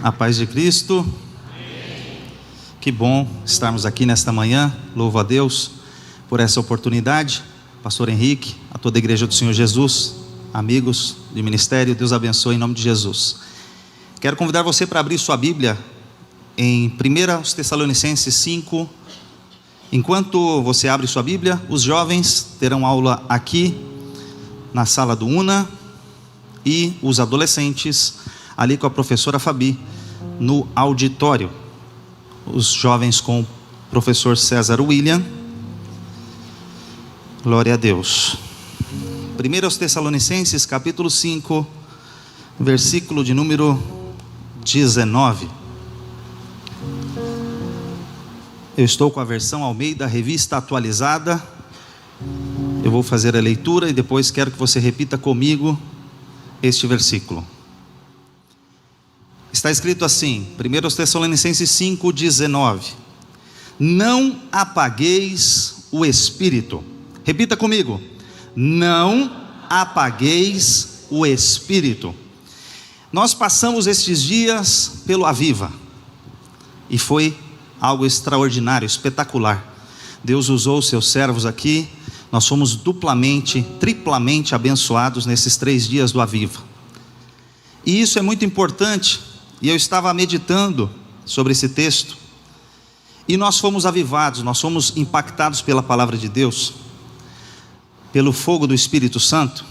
A paz de Cristo. Que bom estarmos aqui nesta manhã. Louvo a Deus por essa oportunidade. Pastor Henrique, a toda a igreja do Senhor Jesus, amigos de ministério, Deus abençoe em nome de Jesus. Quero convidar você para abrir sua Bíblia em 1 Tessalonicenses 5. Enquanto você abre sua Bíblia, os jovens terão aula aqui na sala do UNA e os adolescentes ali com a professora Fabi no auditório. Os jovens com o professor César William. Glória a Deus. 1 Tessalonicenses capítulo 5, versículo de número 19. Eu estou com a versão Almeida, revista atualizada. Eu vou fazer a leitura e depois quero que você repita comigo este versículo. Está escrito assim, 1 Tessalonicenses 5, 19. Não apagueis o Espírito. Repita comigo. Não apagueis o Espírito. Nós passamos estes dias pelo Aviva. E foi algo extraordinário, espetacular. Deus usou os seus servos aqui. Nós fomos duplamente, triplamente abençoados nesses 3 dias do Aviva. E isso é muito importante. E eu estava meditando sobre esse texto. E nós fomos avivados, nós fomos impactados pela palavra de Deus, pelo fogo do Espírito Santo.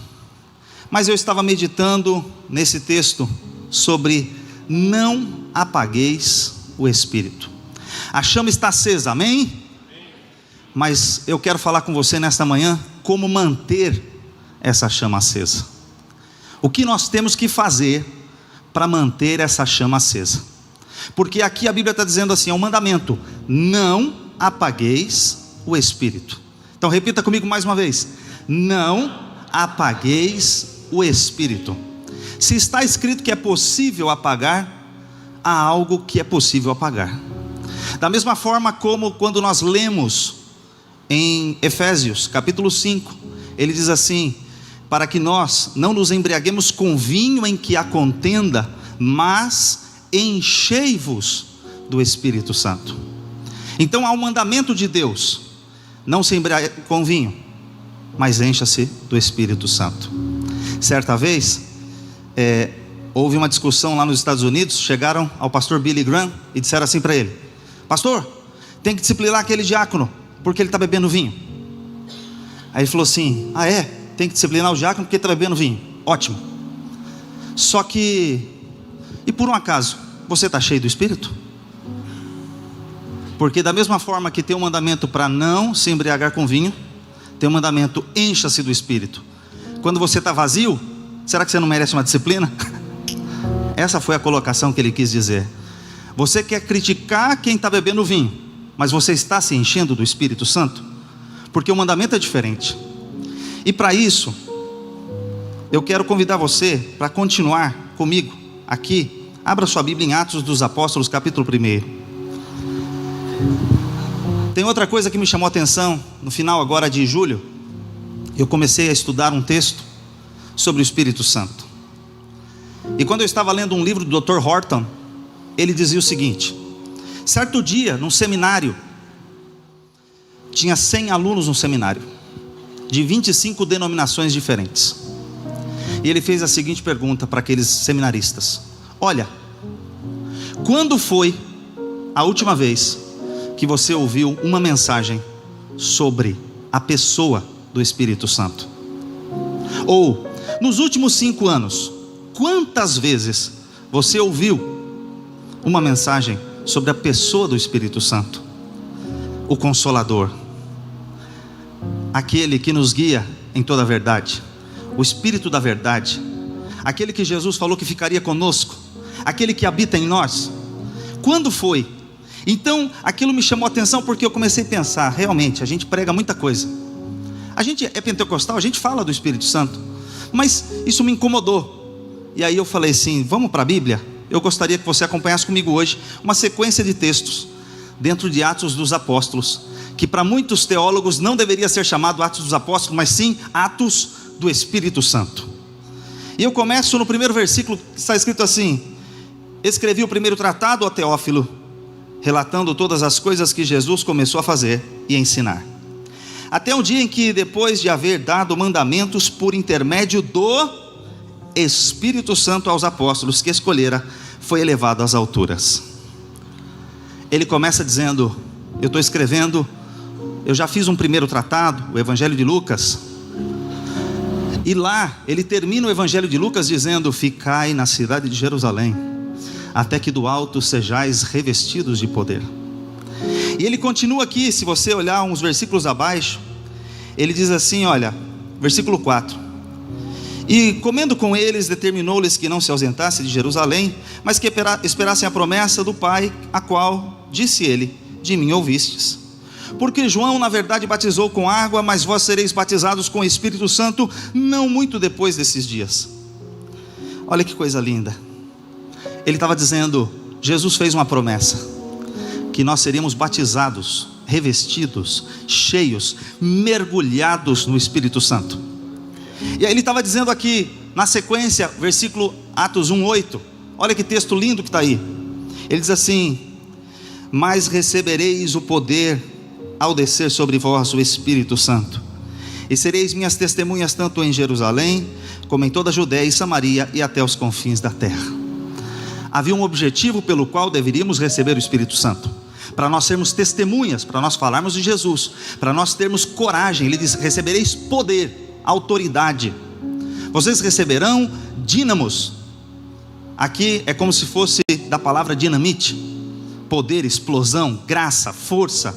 Mas eu estava meditando nesse texto sobre não apagueis o Espírito. A chama está acesa, amém? Mas eu quero falar com você nesta manhã como manter essa chama acesa. O que nós temos que fazer para manter essa chama acesa? Porque aqui a Bíblia está dizendo assim, é um mandamento: não apagueis o Espírito. Então repita comigo mais uma vez: não apagueis o Espírito. Se está escrito que é possível apagar, há algo que é possível apagar. Da mesma forma como quando nós lemos em Efésios capítulo 5, ele diz assim: para que nós não nos embriaguemos com vinho em que há contenda, mas enchei-vos do Espírito Santo. Então há um mandamento de Deus: não se embriague com vinho, mas encha-se do Espírito Santo. Certa vez, houve uma discussão lá nos Estados Unidos. Chegaram ao pastor Billy Graham e disseram assim para ele: pastor, tem que disciplinar aquele diácono, porque ele está bebendo vinho. Aí ele falou assim: ah é? Tem que disciplinar o diácono porque ele está bebendo vinho. Ótimo. Só que, e por um acaso, você está cheio do Espírito? Porque da mesma forma que tem um mandamento para não se embriagar com vinho, tem um mandamento: encha-se do Espírito. Quando você está vazio, será que você não merece uma disciplina? Essa foi a colocação que ele quis dizer. Você quer criticar quem está bebendo vinho, mas você está se enchendo do Espírito Santo? Porque o mandamento é diferente. E para isso, eu quero convidar você para continuar comigo aqui. Abra sua Bíblia em Atos dos Apóstolos, capítulo 1. Tem outra coisa que me chamou a atenção. No final agora de julho, eu comecei a estudar um texto sobre o Espírito Santo. E quando eu estava lendo um livro do Dr. Horton, ele dizia o seguinte: certo dia, num seminário, tinha 100 alunos no seminário, de 25 denominações diferentes. E ele fez a seguinte pergunta para aqueles seminaristas: olha, quando foi a última vez que você ouviu uma mensagem sobre a pessoa do Espírito Santo? Ou, nos últimos 5 anos, quantas vezes você ouviu uma mensagem sobre a pessoa do Espírito Santo? O Consolador, aquele que nos guia em toda a verdade, o Espírito da verdade, aquele que Jesus falou que ficaria conosco, aquele que habita em nós. Quando foi? Então aquilo me chamou a atenção, porque eu comecei a pensar: realmente a gente prega muita coisa, a gente é pentecostal, a gente fala do Espírito Santo, mas isso me incomodou. E aí eu falei assim: vamos para a Bíblia? Eu gostaria que você acompanhasse comigo hoje uma sequência de textos dentro de Atos dos Apóstolos, que para muitos teólogos não deveria ser chamado Atos dos Apóstolos, mas sim Atos do Espírito Santo. E eu começo no primeiro versículo, que está escrito assim: escrevi o primeiro tratado, ó Teófilo, relatando todas as coisas que Jesus começou a fazer e ensinar, até o dia em que, depois de haver dado mandamentos por intermédio do Espírito Santo aos apóstolos que escolhera, foi elevado às alturas. Ele começa dizendo: eu estou escrevendo, eu já fiz um primeiro tratado, o Evangelho de Lucas, e lá ele termina o Evangelho de Lucas dizendo: ficai na cidade de Jerusalém, até que do alto sejais revestidos de poder. E ele continua aqui, se você olhar uns versículos abaixo, ele diz assim, olha, versículo 4: e comendo com eles, determinou-lhes que não se ausentasse de Jerusalém, mas que esperassem a promessa do Pai, a qual, disse ele, de mim ouvistes. Porque João na verdade batizou com água, mas vós sereis batizados com o Espírito Santo não muito depois desses dias. Olha que coisa linda. Ele estava dizendo, Jesus fez uma promessa, que nós seríamos batizados, revestidos, cheios, mergulhados no Espírito Santo. E aí ele estava dizendo aqui, na sequência, versículo Atos 1:8, olha que texto lindo que está aí. Ele diz assim: mas recebereis o poder ao descer sobre vós o Espírito Santo, e sereis minhas testemunhas tanto em Jerusalém, como em toda a Judeia e Samaria e até os confins da terra. Havia um objetivo pelo qual deveríamos receber o Espírito Santo, para nós sermos testemunhas, para nós falarmos de Jesus, para nós termos coragem. Ele diz: recebereis poder, autoridade, vocês receberão dínamos. Aqui é como se fosse da palavra dinamite, poder, explosão, graça, força,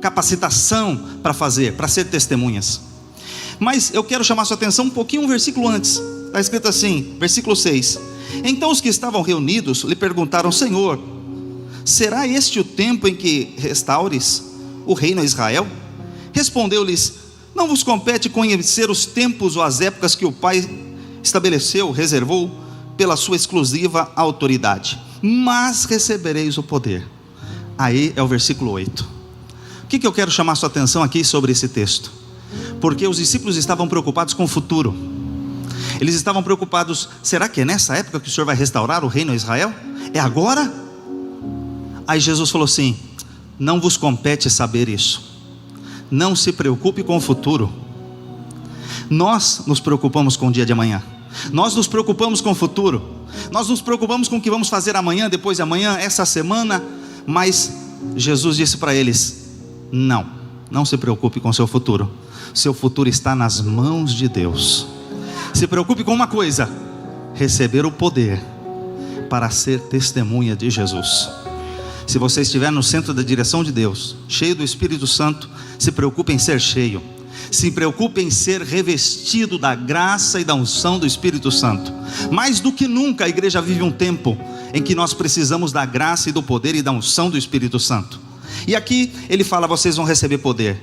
capacitação para fazer, para ser testemunhas. Mas eu quero chamar sua atenção um pouquinho, um versículo antes, está escrito assim, versículo 6: então os que estavam reunidos lhe perguntaram: Senhor, será este o tempo em que restaures o reino a Israel? Respondeu-lhes: não vos compete conhecer os tempos ou as épocas que o Pai estabeleceu, reservou pela sua exclusiva autoridade, mas recebereis o poder. Aí é o versículo 8. O que eu quero chamar sua atenção aqui sobre esse texto? Porque os discípulos estavam preocupados com o futuro. Eles estavam preocupados: será que é nessa época que o Senhor vai restaurar o reino a Israel? É agora? Aí Jesus falou assim: não vos compete saber isso, não se preocupe com o futuro. Nós nos preocupamos com o dia de amanhã, nós nos preocupamos com o futuro, nós nos preocupamos com o que vamos fazer amanhã, depois de amanhã, essa semana. Mas Jesus disse para eles: não se preocupe com o seu futuro, seu futuro está nas mãos de Deus. Se preocupe com uma coisa: receber o poder para ser testemunha de Jesus. Se você estiver no centro da direção de Deus, cheio do Espírito Santo, se preocupe em ser cheio, se preocupe em ser revestido da graça e da unção do Espírito Santo. Mais do que nunca a igreja vive um tempo em que nós precisamos da graça e do poder e da unção do Espírito Santo. E aqui ele fala: vocês vão receber poder.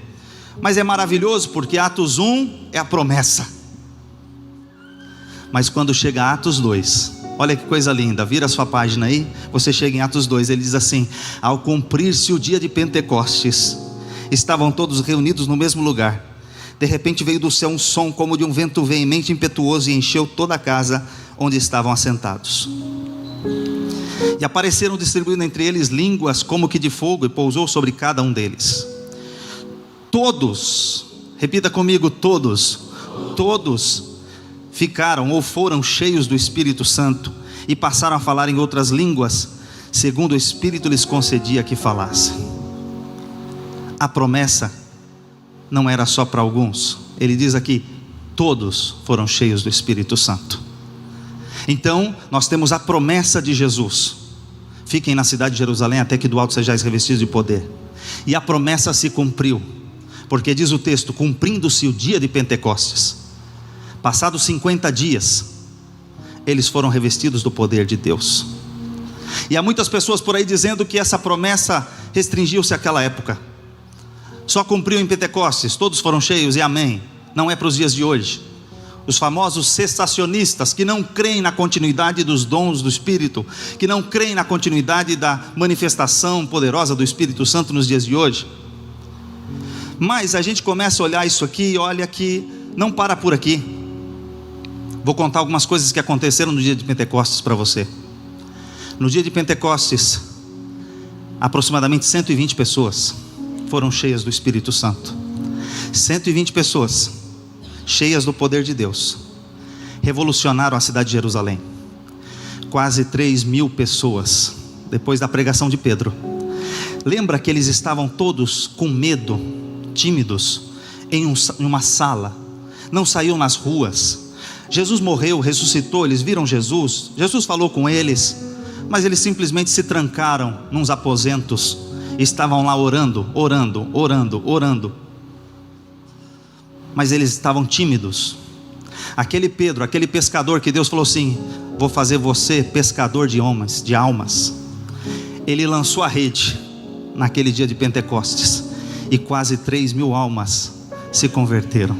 Mas é maravilhoso porque Atos 1 é a promessa, mas quando chega Atos 2, olha que coisa linda, vira a sua página aí, você chega em Atos 2, ele diz assim: ao cumprir-se o dia de Pentecostes, estavam todos reunidos no mesmo lugar. De repente veio do céu um som como de um vento veemente e impetuoso, e encheu toda a casa onde estavam assentados. E apareceram distribuindo entre eles línguas como que de fogo, e pousou sobre cada um deles. Todos, repita comigo, todos ficaram ou foram cheios do Espírito Santo, e passaram a falar em outras línguas, segundo o Espírito lhes concedia que falassem. A promessa não era só para alguns. Ele diz aqui: todos foram cheios do Espírito Santo. Então nós temos a promessa de Jesus: fiquem na cidade de Jerusalém até que do alto sejais revestidos de poder. E a promessa se cumpriu, porque diz o texto: cumprindo-se o dia de Pentecostes, passados 50 dias, eles foram revestidos do poder de Deus. E há muitas pessoas por aí dizendo que essa promessa restringiu-se àquela época, só cumpriu em Pentecostes, todos foram cheios e amém. Não é para os dias de hoje. Os famosos cessacionistas, que não creem na continuidade dos dons do Espírito, que não creem na continuidade da manifestação poderosa do Espírito Santo nos dias de hoje. Mas a gente começa a olhar isso aqui e olha que não para por aqui. Vou contar algumas coisas que aconteceram no dia de Pentecostes para você. No dia de Pentecostes, aproximadamente 120 pessoas foram cheias do Espírito Santo. 120 pessoas cheias do poder de Deus revolucionaram a cidade de Jerusalém. Quase 3.000 pessoas depois da pregação de Pedro. Lembra que eles estavam todos com medo, tímidos, em uma sala, não saíam nas ruas. Jesus morreu, ressuscitou, eles viram Jesus, Jesus falou com eles, mas eles simplesmente se trancaram nos aposentos, estavam lá orando. Mas eles estavam tímidos. Aquele Pedro, aquele pescador que Deus falou assim: vou fazer você pescador de almas. Ele lançou a rede naquele dia de Pentecostes, e quase 3.000 almas se converteram.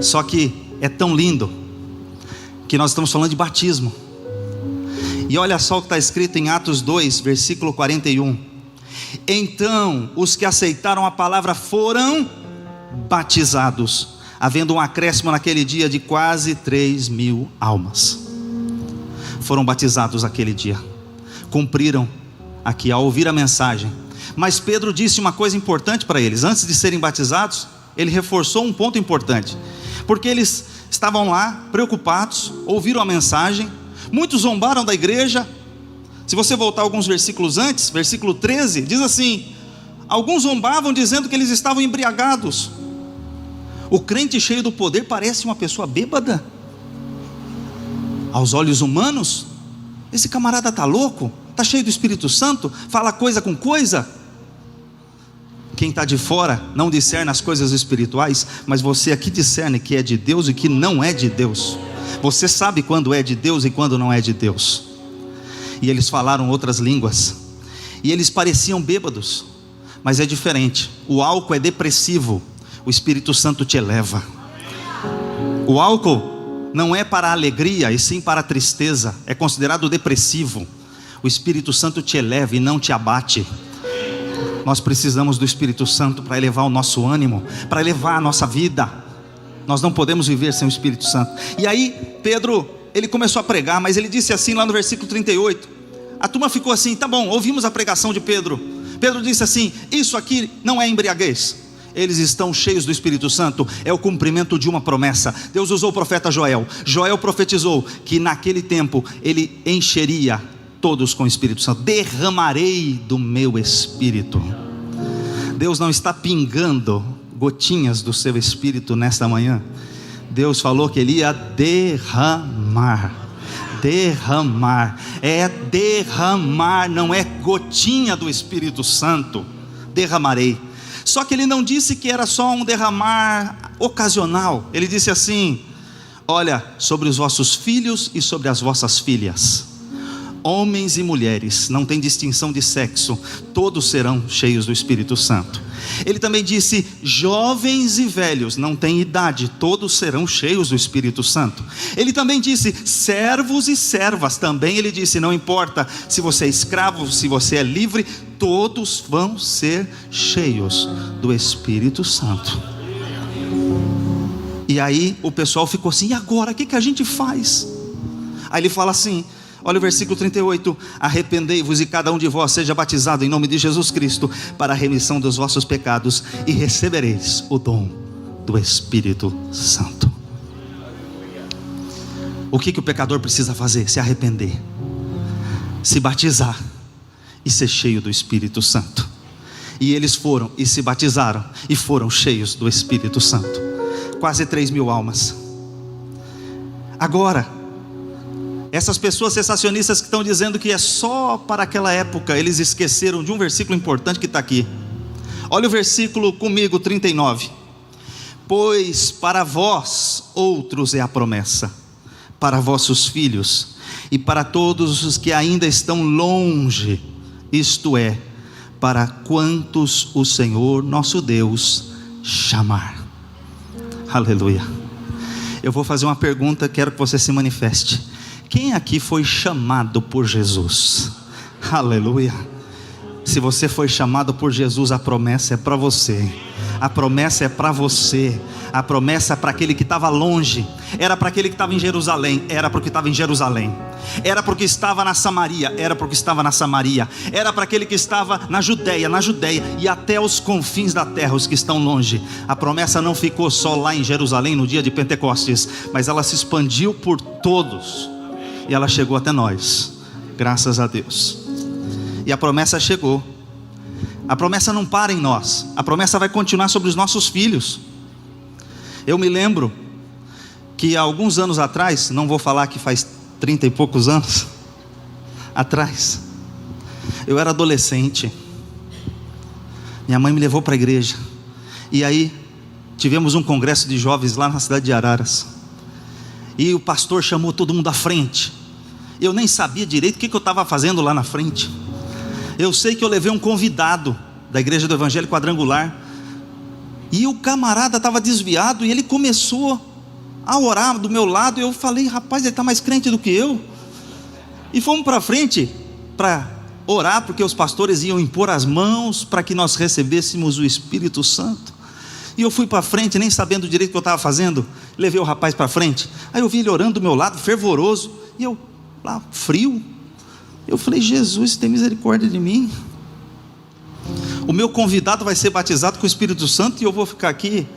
Só que é tão lindo, que nós estamos falando de batismo. E olha só o que está escrito em Atos 2, versículo 41. Então os que aceitaram a palavra foram batizados, havendo um acréscimo naquele dia de quase 3.000 almas. Foram batizados aquele dia, cumpriram aqui ao ouvir a mensagem. Mas Pedro disse uma coisa importante para eles. Antes de serem batizados, ele reforçou um ponto importante, porque eles estavam lá preocupados, ouviram a mensagem, muitos zombaram da igreja. Se você voltar alguns versículos antes, versículo 13, diz assim: alguns zombavam dizendo que eles estavam embriagados. O crente cheio do poder parece uma pessoa bêbada. Aos olhos humanos, esse camarada está louco, está cheio do Espírito Santo, fala coisa com coisa. Quem está de fora não discerne as coisas espirituais, mas você aqui discerne que é de Deus e que não é de Deus. Você sabe quando é de Deus e quando não é de Deus. E eles falaram outras línguas, e eles pareciam bêbados, mas é diferente. O álcool é depressivo, o Espírito Santo te eleva. O álcool não é para a alegria, e sim para a tristeza, é considerado depressivo. O Espírito Santo te eleva e não te abate. Nós precisamos do Espírito Santo para elevar o nosso ânimo, para elevar a nossa vida. Nós não podemos viver sem o Espírito Santo. E aí Pedro, ele começou a pregar, mas ele disse assim lá no versículo 38, a turma ficou assim: tá bom, ouvimos a pregação de Pedro. Pedro disse assim: isso aqui não é embriaguez, eles estão cheios do Espírito Santo, é o cumprimento de uma promessa. Deus usou o profeta Joel. Joel profetizou que naquele tempo ele encheria todos com o Espírito Santo. Derramarei do meu Espírito. Deus não está pingando gotinhas do seu Espírito nesta manhã. Deus falou que Ele ia derramar. Derramar, é derramar, não é gotinha do Espírito Santo. Derramarei. Só que Ele não disse que era só um derramar ocasional. Ele disse assim: olha, sobre os vossos filhos e sobre as vossas filhas, homens e mulheres, não tem distinção de sexo, todos serão cheios do Espírito Santo. Ele também disse: jovens e velhos, não tem idade, todos serão cheios do Espírito Santo. Ele também disse: servos e servas, também ele disse: não importa se você é escravo, se você é livre, todos vão ser cheios do Espírito Santo. E aí o pessoal ficou assim: e agora, o que a gente faz? Aí ele fala assim, olha o versículo 38, arrependei-vos e cada um de vós seja batizado em nome de Jesus Cristo para a remissão dos vossos pecados, e recebereis o dom do Espírito Santo. O que o pecador precisa fazer? Se arrepender, se batizar e ser cheio do Espírito Santo. E eles foram e se batizaram e foram cheios do Espírito Santo. Quase 3.000 almas. Agora, essas pessoas sensacionistas que estão dizendo que é só para aquela época, eles esqueceram de um versículo importante que está aqui. Olha o versículo comigo, 39. Pois para vós outros é a promessa, para vossos filhos e para todos os que ainda estão longe, isto é, para quantos o Senhor nosso Deus chamar. Aleluia. Eu vou fazer uma pergunta, quero que você se manifeste. Quem aqui foi chamado por Jesus? Aleluia. Se você foi chamado por Jesus, a promessa é para você. A promessa é para você. A promessa é para aquele que estava longe. Era para aquele que estava em Jerusalém. Era para o que estava em Jerusalém. Era para o que estava na Samaria. Era para o que estava na Samaria. Era para aquele que estava na Judéia e até os confins da terra, os que estão longe. A promessa não ficou só lá em Jerusalém no dia de Pentecostes, mas ela se expandiu por todos. E ela chegou até nós. Graças a Deus. E a promessa chegou. A promessa não para em nós. A promessa vai continuar sobre os nossos filhos. Eu me lembro que há alguns anos atrás, não vou falar que faz 30 e poucos anos atrás, eu era adolescente. Minha mãe me levou para a igreja. E aí tivemos um congresso de jovens lá na cidade de Araras. E o pastor chamou todo mundo à frente. Eu nem sabia direito o que eu estava fazendo lá na frente. Eu sei que eu levei um convidado da igreja do Evangelho Quadrangular. E o camarada estava desviado e ele começou a orar do meu lado. Eu falei, rapaz, ele está mais crente do que eu. E fomos para frente para orar, porque os pastores iam impor as mãos para que nós recebêssemos o Espírito Santo. E eu fui para frente, nem sabendo direito o que eu estava fazendo. Levei o rapaz para frente. Aí eu vi ele orando do meu lado, fervoroso. E eu lá, frio. Eu falei, Jesus, tem misericórdia de mim. O meu convidado vai ser batizado com o Espírito Santo e eu vou ficar aqui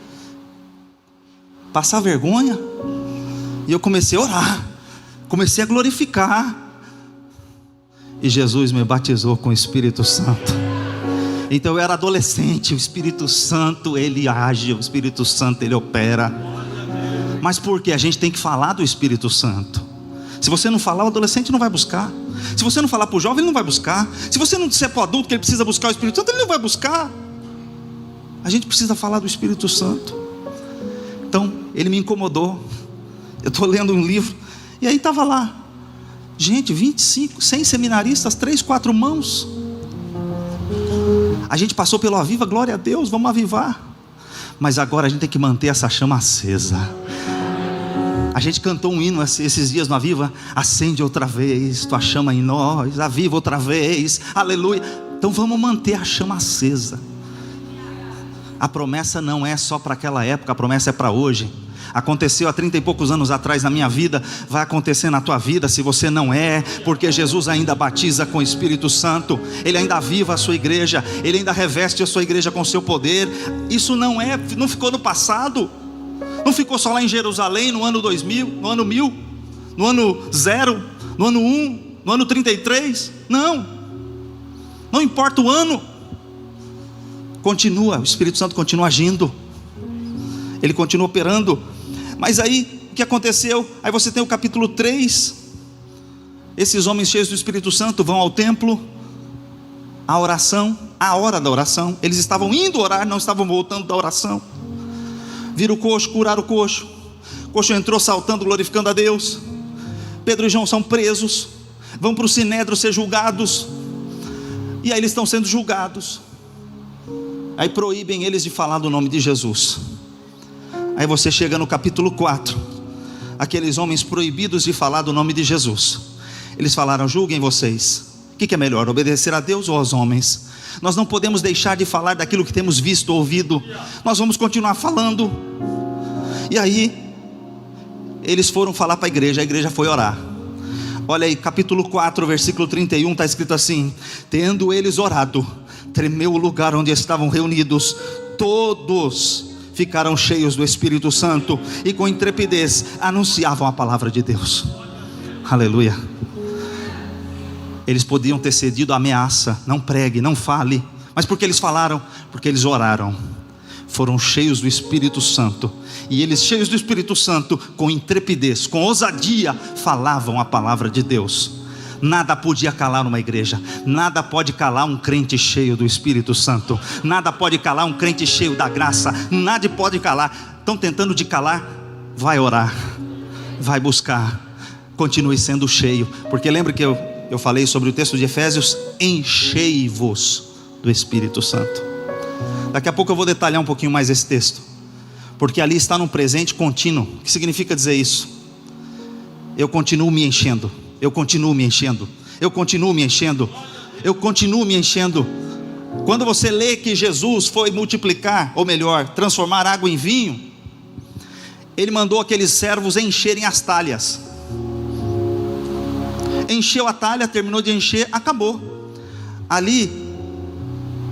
passar vergonha. E eu comecei a orar, comecei a glorificar, e Jesus me batizou com o Espírito Santo. Então eu era adolescente. O Espírito Santo, ele age, o Espírito Santo, ele opera. Mas por quê? A gente tem que falar do Espírito Santo. Se você não falar, o adolescente não vai buscar. Se você não falar para o jovem, ele não vai buscar. Se você não disser para o adulto que ele precisa buscar o Espírito Santo, ele não vai buscar. A gente precisa falar do Espírito Santo. Então, ele me incomodou. Eu estou lendo um livro, e aí estava lá, gente, 25, 100 seminaristas, 3, 4 mãos. A gente passou pelo Aviva, glória a Deus, vamos avivar. Mas agora a gente tem que manter essa chama acesa. A gente cantou um hino esses dias no Aviva: acende outra vez tua chama em nós, aviva outra vez, aleluia. Então vamos manter a chama acesa. A promessa não é só para aquela época, a promessa é para hoje. Aconteceu há 30 e poucos anos atrás na minha vida, vai acontecer na tua vida, se você não é, porque Jesus ainda batiza com o Espírito Santo. Ele ainda aviva a sua igreja, ele ainda reveste a sua igreja com o seu poder. Isso não ficou no passado, não ficou só lá em Jerusalém no ano 2000, no ano 1000, no ano 0, no ano 1, no ano 33. Não importa o ano, continua, o Espírito Santo continua agindo, ele continua operando. Mas aí, o que aconteceu? Aí você tem o capítulo 3. Esses homens cheios do Espírito Santo vão ao templo, a oração, a hora da oração. Eles estavam indo orar, não estavam voltando da oração. Viram o coxo, curaram o coxo. O coxo entrou saltando, glorificando a Deus. Pedro e João são presos, vão para o sinédrio ser julgados. E aí eles estão sendo julgados. Aí proíbem eles de falar do nome de Jesus. Aí você chega no capítulo 4. Aqueles homens proibidos de falar do nome de Jesus, eles falaram: julguem vocês, o que é melhor, obedecer a Deus ou aos homens? Nós não podemos deixar de falar daquilo que temos visto, ouvido. Nós vamos continuar falando. E aí eles foram falar para a igreja foi orar. Olha aí, capítulo 4, versículo 31, está escrito assim: tendo eles orado, tremeu o lugar onde estavam reunidos. Todos ficaram cheios do Espírito Santo e com intrepidez anunciavam a palavra de Deus. Aleluia. Eles podiam ter cedido a ameaça: não pregue, não fale. Mas por que eles falaram? Porque eles oraram, foram cheios do Espírito Santo. E eles, cheios do Espírito Santo, com intrepidez, com ousadia, falavam a palavra de Deus. Nada podia calar uma igreja, nada pode calar um crente cheio do Espírito Santo, nada pode calar um crente cheio da graça, nada pode calar. Estão tentando de calar? Vai orar, vai buscar, continue sendo cheio. Porque lembra que eu falei sobre o texto de Efésios: enchei-vos do Espírito Santo. Daqui a pouco eu vou detalhar um pouquinho mais esse texto, porque ali está num presente contínuo. O que significa dizer isso? Eu continuo me enchendo, eu continuo me enchendo, eu continuo me enchendo, eu continuo me enchendo. Quando você lê que Jesus foi multiplicar, ou melhor, transformar água em vinho, ele mandou aqueles servos encherem as talhas. Encheu a talha, terminou de encher, acabou. Ali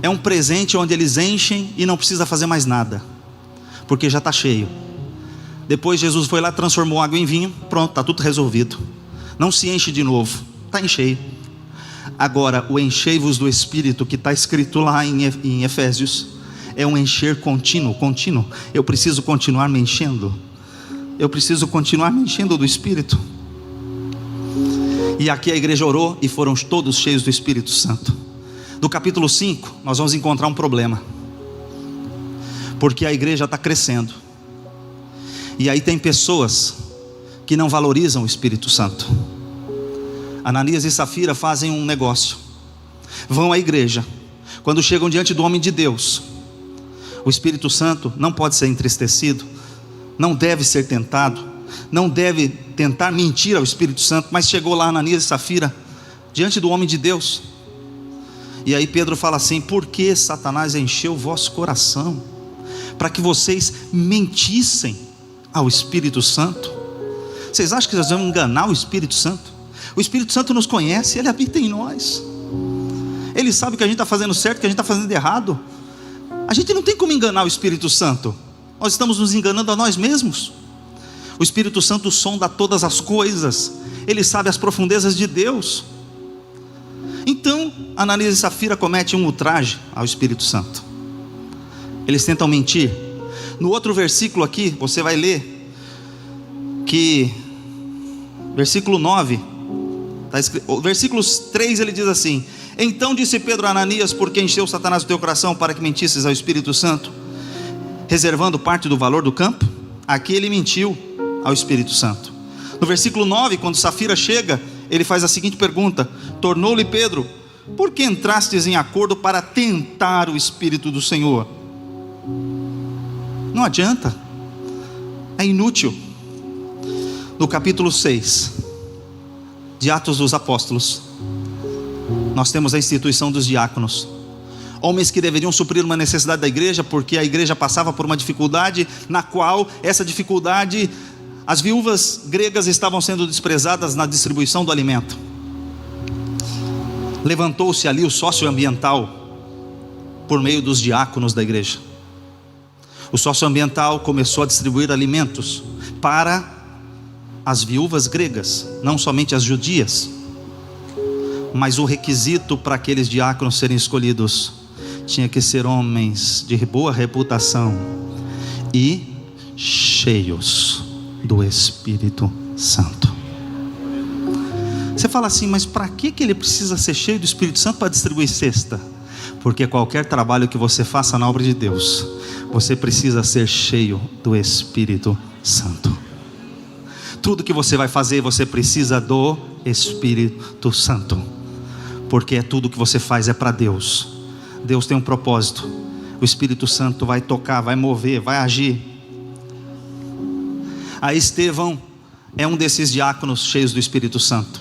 é um presente onde eles enchem e não precisa fazer mais nada, porque já está cheio. Depois Jesus foi lá, transformou água em vinho, pronto, está tudo resolvido. Não se enche de novo, está encheio. Agora, o enchei-vos do Espírito, que está escrito lá em Efésios, é um encher contínuo. Eu preciso continuar me enchendo. Eu preciso continuar me enchendo do Espírito. E aqui a igreja orou e foram todos cheios do Espírito Santo. No capítulo 5, nós vamos encontrar um problema, porque a igreja está crescendo, e aí tem pessoas que não valorizam o Espírito Santo. Ananias e Safira fazem um negócio, vão à igreja, quando chegam diante do homem de Deus, o Espírito Santo não pode ser entristecido, não deve ser tentado, não deve tentar mentir ao Espírito Santo. Mas chegou lá Ananias e Safira diante do homem de Deus, e aí Pedro fala assim: por que Satanás encheu o vosso coração, para que vocês mentissem ao Espírito Santo? Vocês acham que nós vamos enganar o Espírito Santo? O Espírito Santo nos conhece, ele habita em nós, ele sabe que a gente está fazendo certo, que a gente está fazendo errado. A gente não tem como enganar o Espírito Santo, nós estamos nos enganando a nós mesmos. O Espírito Santo sonda todas as coisas, ele sabe as profundezas de Deus. Então Ananias e Safira cometem um ultraje ao Espírito Santo, eles tentam mentir. No outro versículo aqui, você vai ler que versículo 9, o versículo 3 ele diz assim: então disse Pedro a Ananias: por que encheu Satanás o teu coração para que mentisses ao Espírito Santo, reservando parte do valor do campo? Aqui ele mentiu ao Espírito Santo. No versículo 9, quando Safira chega, ele faz a seguinte pergunta: tornou-lhe Pedro: por que entrastes em acordo para tentar o Espírito do Senhor? Não adianta, é inútil. No capítulo 6 de Atos dos Apóstolos, nós temos a instituição dos diáconos, homens que deveriam suprir uma necessidade da igreja, porque a igreja passava por uma dificuldade, na qual essa dificuldade, as viúvas gregas estavam sendo desprezadas na distribuição do alimento. Levantou-se ali o socioambiental por meio dos diáconos da igreja. O socioambiental começou a distribuir alimentos para as viúvas gregas, não somente as judias, mas o requisito para aqueles diáconos serem escolhidos tinha que ser homens de boa reputação e cheios do Espírito Santo. Você fala assim: mas para que ele precisa ser cheio do Espírito Santo para distribuir cesta? Porque qualquer trabalho que você faça na obra de Deus, você precisa ser cheio do Espírito Santo. Tudo que você vai fazer, você precisa do Espírito Santo, porque é tudo que você faz é para Deus. Deus tem um propósito, o Espírito Santo vai tocar, vai mover, vai agir. Aí Estevão é um desses diáconos cheios do Espírito Santo.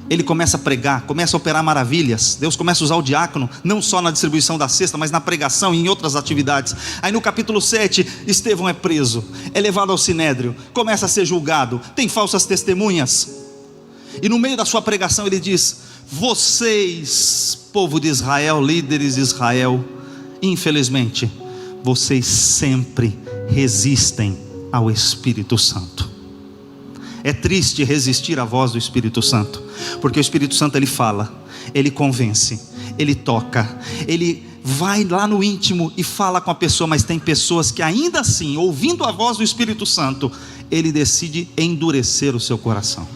Ele começa a pregar, começa a operar maravilhas. Deus começa a usar o diácono, não só na distribuição da cesta, mas na pregação e em outras atividades. Aí no capítulo 7, Estevão é preso, é levado ao sinédrio, começa a ser julgado, tem falsas testemunhas. E no meio da sua pregação ele diz: vocês, povo de Israel, líderes de Israel, infelizmente, vocês sempre resistem ao Espírito Santo. É triste resistir à voz do Espírito Santo, porque o Espírito Santo ele fala, ele convence, ele toca, ele vai lá no íntimo e fala com a pessoa. Mas tem pessoas que ainda assim, ouvindo a voz do Espírito Santo, ele decide endurecer o seu coração.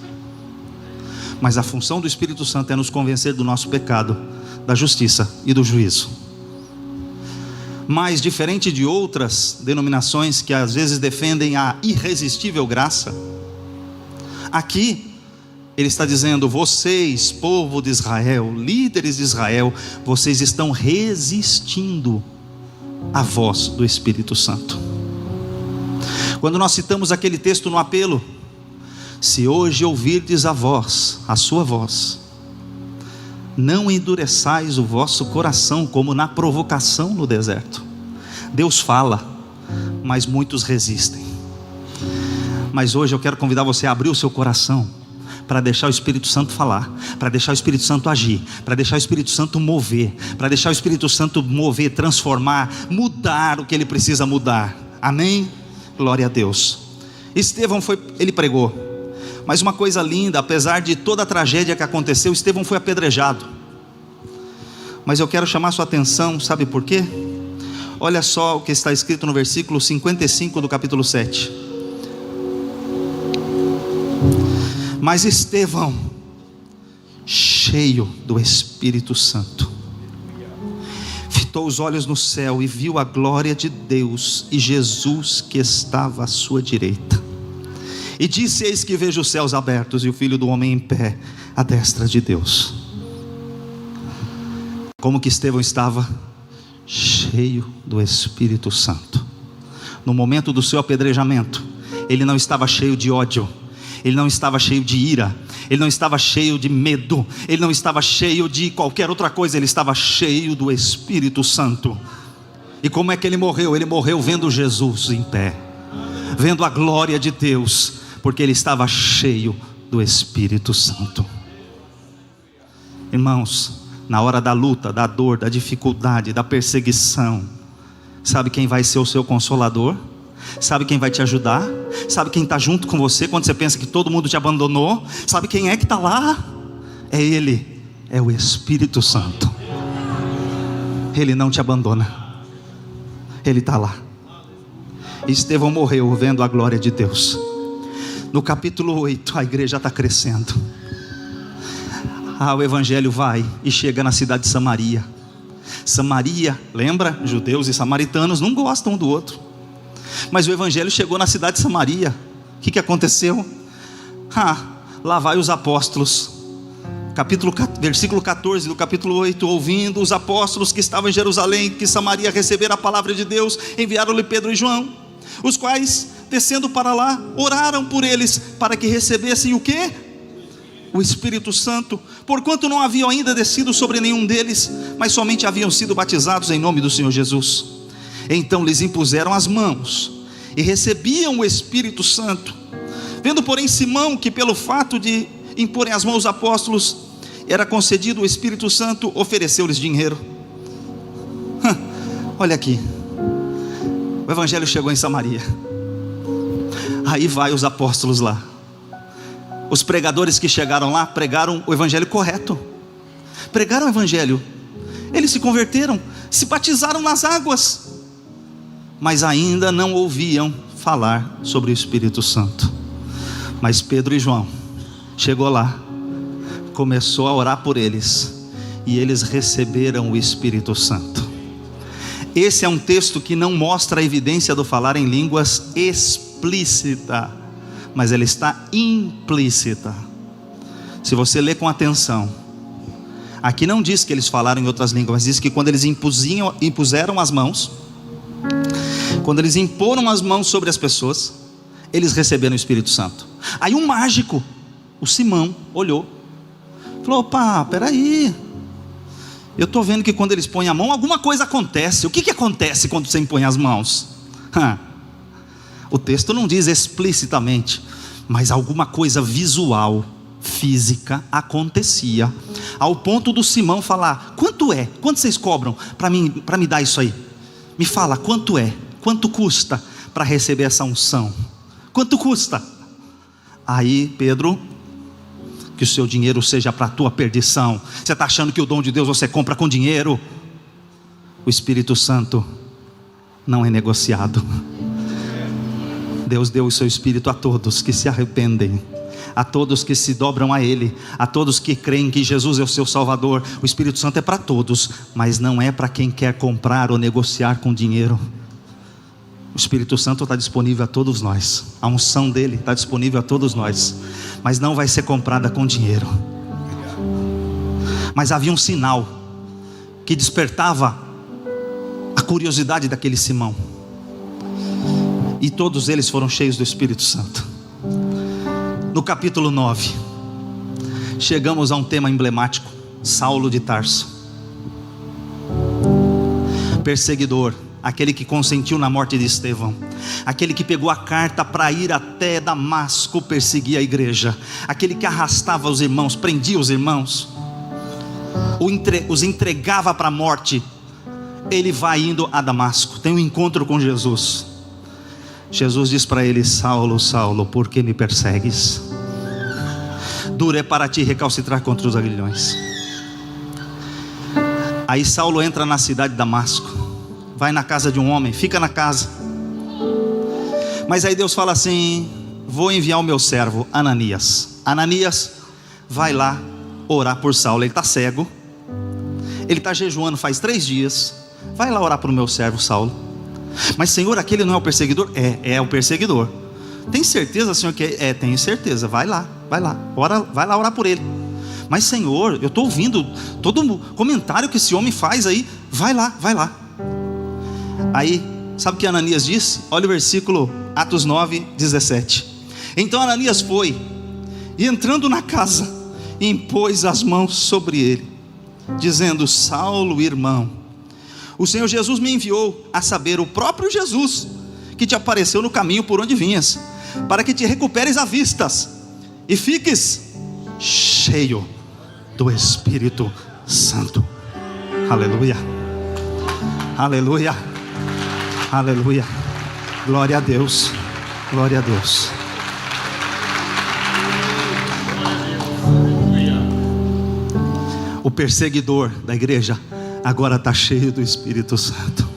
Mas a função do Espírito Santo é nos convencer do nosso pecado, da justiça e do juízo. Mas diferente de outras denominações que às vezes defendem a irresistível graça, aqui ele está dizendo: vocês, povo de Israel, líderes de Israel, vocês estão resistindo à voz do Espírito Santo. Quando nós citamos aquele texto no apelo: se hoje ouvirdes a voz, a sua voz, não endureçais o vosso coração como na provocação no deserto. Deus fala, mas muitos resistem. Mas hoje eu quero convidar você a abrir o seu coração para deixar o Espírito Santo falar, para deixar o Espírito Santo agir, para deixar o Espírito Santo mover, para deixar o Espírito Santo mover, transformar, mudar o que ele precisa mudar. Amém? Glória a Deus. Estevão ele pregou. Mas uma coisa linda, apesar de toda a tragédia que aconteceu, Estevão foi apedrejado. Mas eu quero chamar sua atenção, sabe por quê? Olha só o que está escrito no versículo 55 do capítulo 7. Mas Estevão, cheio do Espírito Santo, fitou os olhos no céu e viu a glória de Deus e Jesus que estava à sua direita. E disse: eis que vejo os céus abertos e o Filho do homem em pé à destra de Deus. Como que Estevão estava? Cheio do Espírito Santo. No momento do seu apedrejamento, ele não estava cheio de ódio, ele não estava cheio de ira, ele não estava cheio de medo, ele não estava cheio de qualquer outra coisa, ele estava cheio do Espírito Santo. E como é que ele morreu? Ele morreu vendo Jesus em pé, vendo a glória de Deus, porque ele estava cheio do Espírito Santo. Irmãos, na hora da luta, da dor, da dificuldade, da perseguição, sabe quem vai ser o seu consolador? Sabe quem vai te ajudar? Sabe quem está junto com você quando você pensa que todo mundo te abandonou? Sabe quem é que está lá? É Ele, é o Espírito Santo. Ele não te abandona, Ele está lá. Estevão morreu vendo a glória de Deus. No capítulo 8, a igreja está crescendo. O evangelho vai e chega na cidade de Samaria. Samaria, lembra? Judeus e samaritanos não gostam um do outro. Mas o evangelho chegou na cidade de Samaria. O que aconteceu? Lá vai os apóstolos. Versículo 14 do capítulo 8. Ouvindo os apóstolos que estavam em Jerusalém, que Samaria recebera a palavra de Deus, enviaram-lhe Pedro e João, os quais, descendo para lá, oraram por eles, para que recebessem o quê? O Espírito Santo, porquanto não haviam ainda descido sobre nenhum deles, mas somente haviam sido batizados em nome do Senhor Jesus. Então lhes impuseram as mãos, e recebiam o Espírito Santo. Vendo porém Simão que pelo fato de imporem as mãos aos apóstolos era concedido o Espírito Santo, ofereceu-lhes dinheiro. Olha aqui, o evangelho chegou em Samaria. Aí vai os apóstolos lá. Os pregadores que chegaram lá pregaram o evangelho correto, pregaram o evangelho. Eles se converteram, se batizaram nas águas, mas ainda não ouviam falar sobre o Espírito Santo. Mas Pedro e João chegou lá, começou a orar por eles, e eles receberam o Espírito Santo. Esse é um texto que não mostra a evidência do falar em línguas explícita, mas ela está implícita. Se você ler com atenção, aqui não diz que eles falaram em outras línguas, mas diz que quando eles impuseram as mãos, quando eles imporam as mãos sobre as pessoas, eles receberam o Espírito Santo. Aí um mágico, o Simão, olhou, falou: opa, peraí, eu estou vendo que quando eles põem a mão, alguma coisa acontece. O que acontece quando você impõe as mãos? O texto não diz explicitamente, mas alguma coisa visual, física acontecia, ao ponto do Simão falar: quanto é? Quanto vocês cobram para me dar isso aí? Me fala, quanto é? Quanto custa para receber essa unção? Quanto custa? Aí Pedro: que o seu dinheiro seja para a tua perdição. Você está achando que o dom de Deus você compra com dinheiro? O Espírito Santo não é negociado. Deus deu o seu Espírito a todos que se arrependem, a todos que se dobram a Ele, a todos que creem que Jesus é o seu Salvador. O Espírito Santo é para todos, mas não é para quem quer comprar ou negociar com dinheiro. O Espírito Santo está disponível a todos nós, a unção dele está disponível a todos nós, mas não vai ser comprada com dinheiro. Mas havia um sinal que despertava a curiosidade daquele Simão, e todos eles foram cheios do Espírito Santo. No capítulo 9, chegamos a um tema emblemático, Saulo de Tarso, perseguidor, aquele que consentiu na morte de Estevão, aquele que pegou a carta para ir até Damasco perseguir a igreja, aquele que arrastava os irmãos, prendia os irmãos, os entregava para a morte. Ele vai indo a Damasco, tem um encontro com Jesus. Jesus diz para ele: Saulo, Saulo, por que me persegues? Duro é para ti recalcitrar contra os aguilhões. Aí Saulo entra na cidade de Damasco, vai na casa de um homem, fica na casa. Mas aí Deus fala assim: vou enviar o meu servo Ananias. Ananias vai lá orar por Saulo. Ele está cego, ele está jejuando faz 3 dias. Vai lá orar para o meu servo Saulo. Mas Senhor, aquele não é o perseguidor? É o perseguidor. Tem certeza, Senhor, que é? Tenho certeza. Vai lá, vai lá orar por ele. Mas Senhor, eu estou ouvindo todo o comentário que esse homem faz aí. Vai lá. Aí, sabe o que Ananias disse? Olha o versículo, Atos 9, 17. Então Ananias foi, e entrando na casa, impôs as mãos sobre ele, dizendo: Saulo, irmão, o Senhor Jesus me enviou, a saber, o próprio Jesus, que te apareceu no caminho por onde vinhas, para que te recuperes a vistas, e fiques cheio do Espírito Santo. Aleluia, aleluia, aleluia, glória a Deus, glória a Deus. O perseguidor da igreja agora está cheio do Espírito Santo.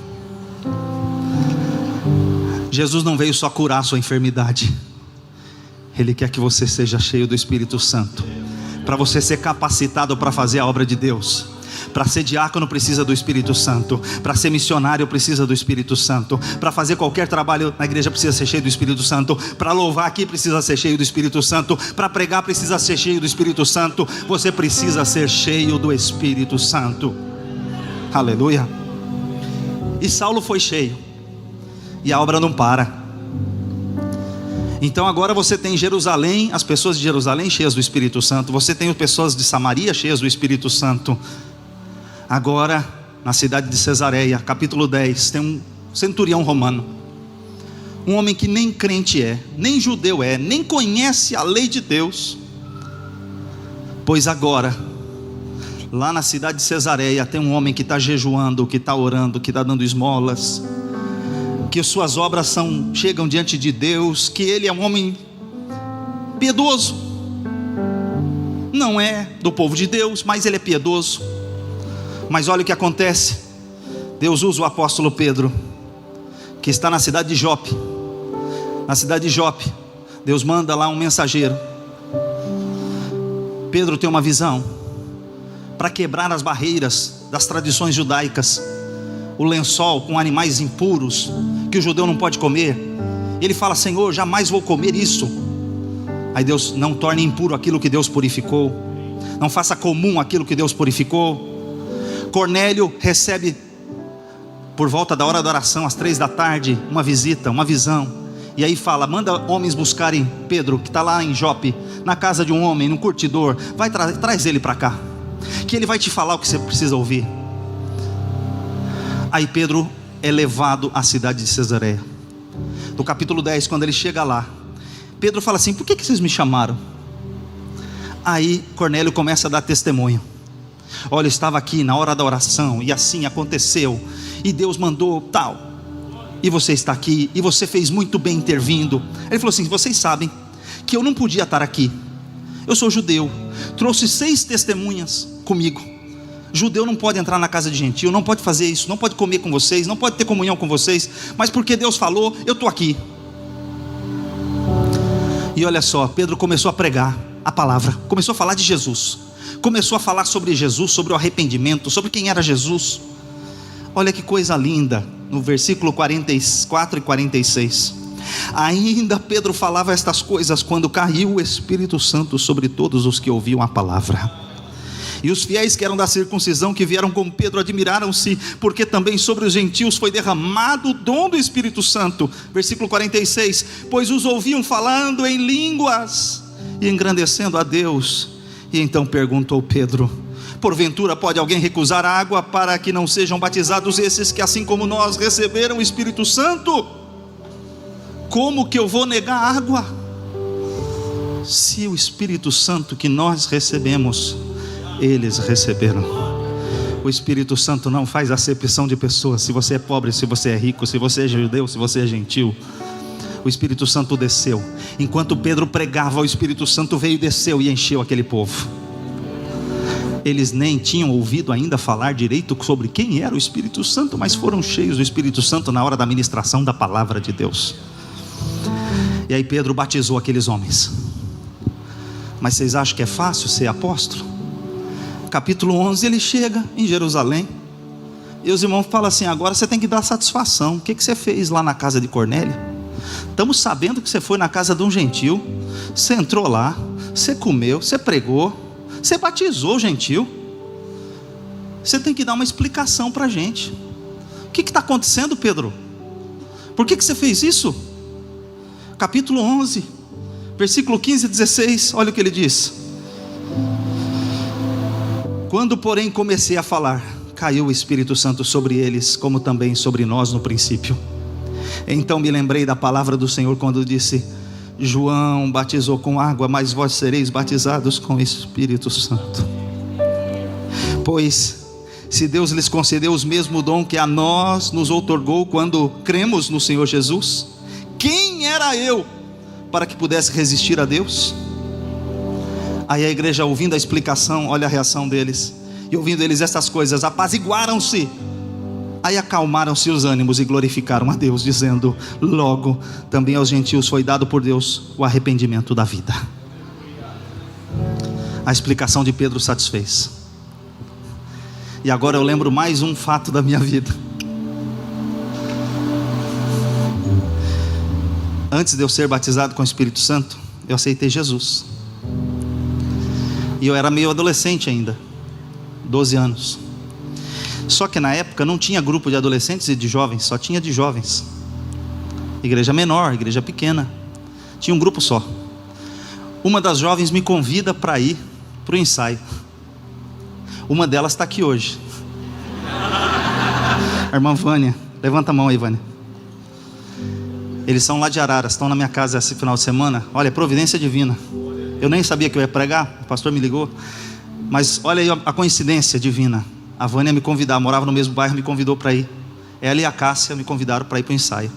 Jesus não veio só curar a sua enfermidade, Ele quer que você seja cheio do Espírito Santo, para você ser capacitado para fazer a obra de Deus. Para ser diácono precisa do Espírito Santo, para ser missionário precisa do Espírito Santo, para fazer qualquer trabalho na igreja precisa ser cheio do Espírito Santo, para louvar aqui precisa ser cheio do Espírito Santo, para pregar precisa ser cheio do Espírito Santo. Você precisa ser cheio do Espírito Santo. Aleluia. E Saulo foi cheio, e a obra não para. Então agora você tem em Jerusalém, as pessoas de Jerusalém cheias do Espírito Santo. Você tem as pessoas de Samaria cheias do Espírito Santo. Agora na cidade de Cesareia, capítulo 10, tem um centurião romano, um homem que nem crente é, nem judeu é, nem conhece a lei de Deus. Pois agora, lá na cidade de Cesareia, tem um homem que está jejuando, que está orando, que está dando esmolas, que suas obras chegam diante de Deus, que ele é um homem piedoso. Não é do povo de Deus, mas ele é piedoso. Mas olha o que acontece. Deus usa o apóstolo Pedro, que está na cidade de Jope. Na cidade de Jope, Deus manda lá um mensageiro. Pedro tem uma visão para quebrar as barreiras das tradições judaicas. O lençol com animais impuros que o judeu não pode comer. Ele fala: Senhor, jamais vou comer isso. Aí Deus: não torne impuro aquilo que Deus purificou, não faça comum aquilo que Deus purificou. Cornélio recebe, por volta da hora da oração, às 3 da tarde, uma visita, uma visão. E aí fala: manda homens buscarem Pedro, que está lá em Jope, na casa de um homem, num curtidor. Vai, traz ele para cá, que ele vai te falar o que você precisa ouvir. Aí Pedro é levado à cidade de Cesareia. No capítulo 10, quando ele chega lá, Pedro fala assim: por que vocês me chamaram? Aí Cornélio começa a dar testemunho. Olha, eu estava aqui na hora da oração, e assim aconteceu, e Deus mandou tal, e você está aqui, e você fez muito bem intervindo. Ele falou assim: vocês sabem que eu não podia estar aqui, eu sou judeu, trouxe 6 testemunhas comigo. Judeu não pode entrar na casa de gentil, não pode fazer isso, não pode comer com vocês, não pode ter comunhão com vocês, mas porque Deus falou, eu estou aqui. E olha só, Pedro começou a pregar a palavra, começou a falar de Jesus, começou a falar sobre Jesus, sobre o arrependimento, sobre quem era Jesus. Olha que coisa linda, no versículo 44 e 46. Ainda Pedro falava estas coisas quando caiu o Espírito Santo sobre todos os que ouviam a palavra. E os fiéis que eram da circuncisão, que vieram com Pedro, admiraram-se, porque também sobre os gentios foi derramado o dom do Espírito Santo. Versículo 46. Pois os ouviam falando em línguas e engrandecendo a Deus. E então perguntou Pedro: Porventura pode alguém recusar a água para que não sejam batizados esses que assim como nós receberam o Espírito Santo? Como que eu vou negar a água? Se o Espírito Santo que nós recebemos, eles receberam. O Espírito Santo não faz acepção de pessoas, se você é pobre, se você é rico, se você é judeu, se você é gentil. O Espírito Santo desceu. Enquanto Pedro pregava, o Espírito Santo veio e desceu e encheu aquele povo. Eles nem tinham ouvido ainda falar direito sobre quem era o Espírito Santo, mas foram cheios do Espírito Santo na hora da ministração da palavra de Deus. E aí Pedro batizou aqueles homens. Mas vocês acham que é fácil ser apóstolo? Capítulo 11, ele chega em Jerusalém, e os irmãos falam assim: agora você tem que dar satisfação. O que você fez lá na casa de Cornélio? Estamos sabendo que você foi na casa de um gentil, você entrou lá, você comeu, você pregou, você batizou o gentil. Você tem que dar uma explicação para a gente. O que está acontecendo, Pedro? Por que você fez isso? Capítulo 11, versículo 15 e 16, olha o que ele diz: quando porém comecei a falar, caiu o Espírito Santo sobre eles, como também sobre nós no princípio. Então me lembrei da palavra do Senhor quando disse: João batizou com água, mas vós sereis batizados com o Espírito Santo. Pois se Deus lhes concedeu o mesmo dom que a nós nos outorgou quando cremos no Senhor Jesus, quem era eu para que pudesse resistir a Deus? Aí a igreja, ouvindo a explicação, olha a reação deles, e ouvindo eles essas coisas, apaziguaram-se. Aí acalmaram-se os ânimos e glorificaram a Deus, dizendo: logo também aos gentios foi dado por Deus o arrependimento da vida. A explicação de Pedro satisfez. E agora eu lembro mais um fato da minha vida. Antes de eu ser batizado com o Espírito Santo, eu aceitei Jesus. E eu era meio adolescente ainda, 12 anos. Só que na época não tinha grupo de adolescentes e de jovens, só tinha de jovens. Igreja menor, igreja pequena, tinha um grupo só. Uma das jovens me convida para ir para o ensaio. Uma delas está aqui hoje, a irmã Vânia. Levanta a mão aí, Vânia. Eles são lá de Araras, estão na minha casa esse final de semana. Olha, providência divina. Eu nem sabia que eu ia pregar, o pastor me ligou. Mas olha aí a coincidência divina. A Vânia me convidar, morava no mesmo bairro, me convidou para ir. Ela e a Cássia me convidaram para ir para o ensaio.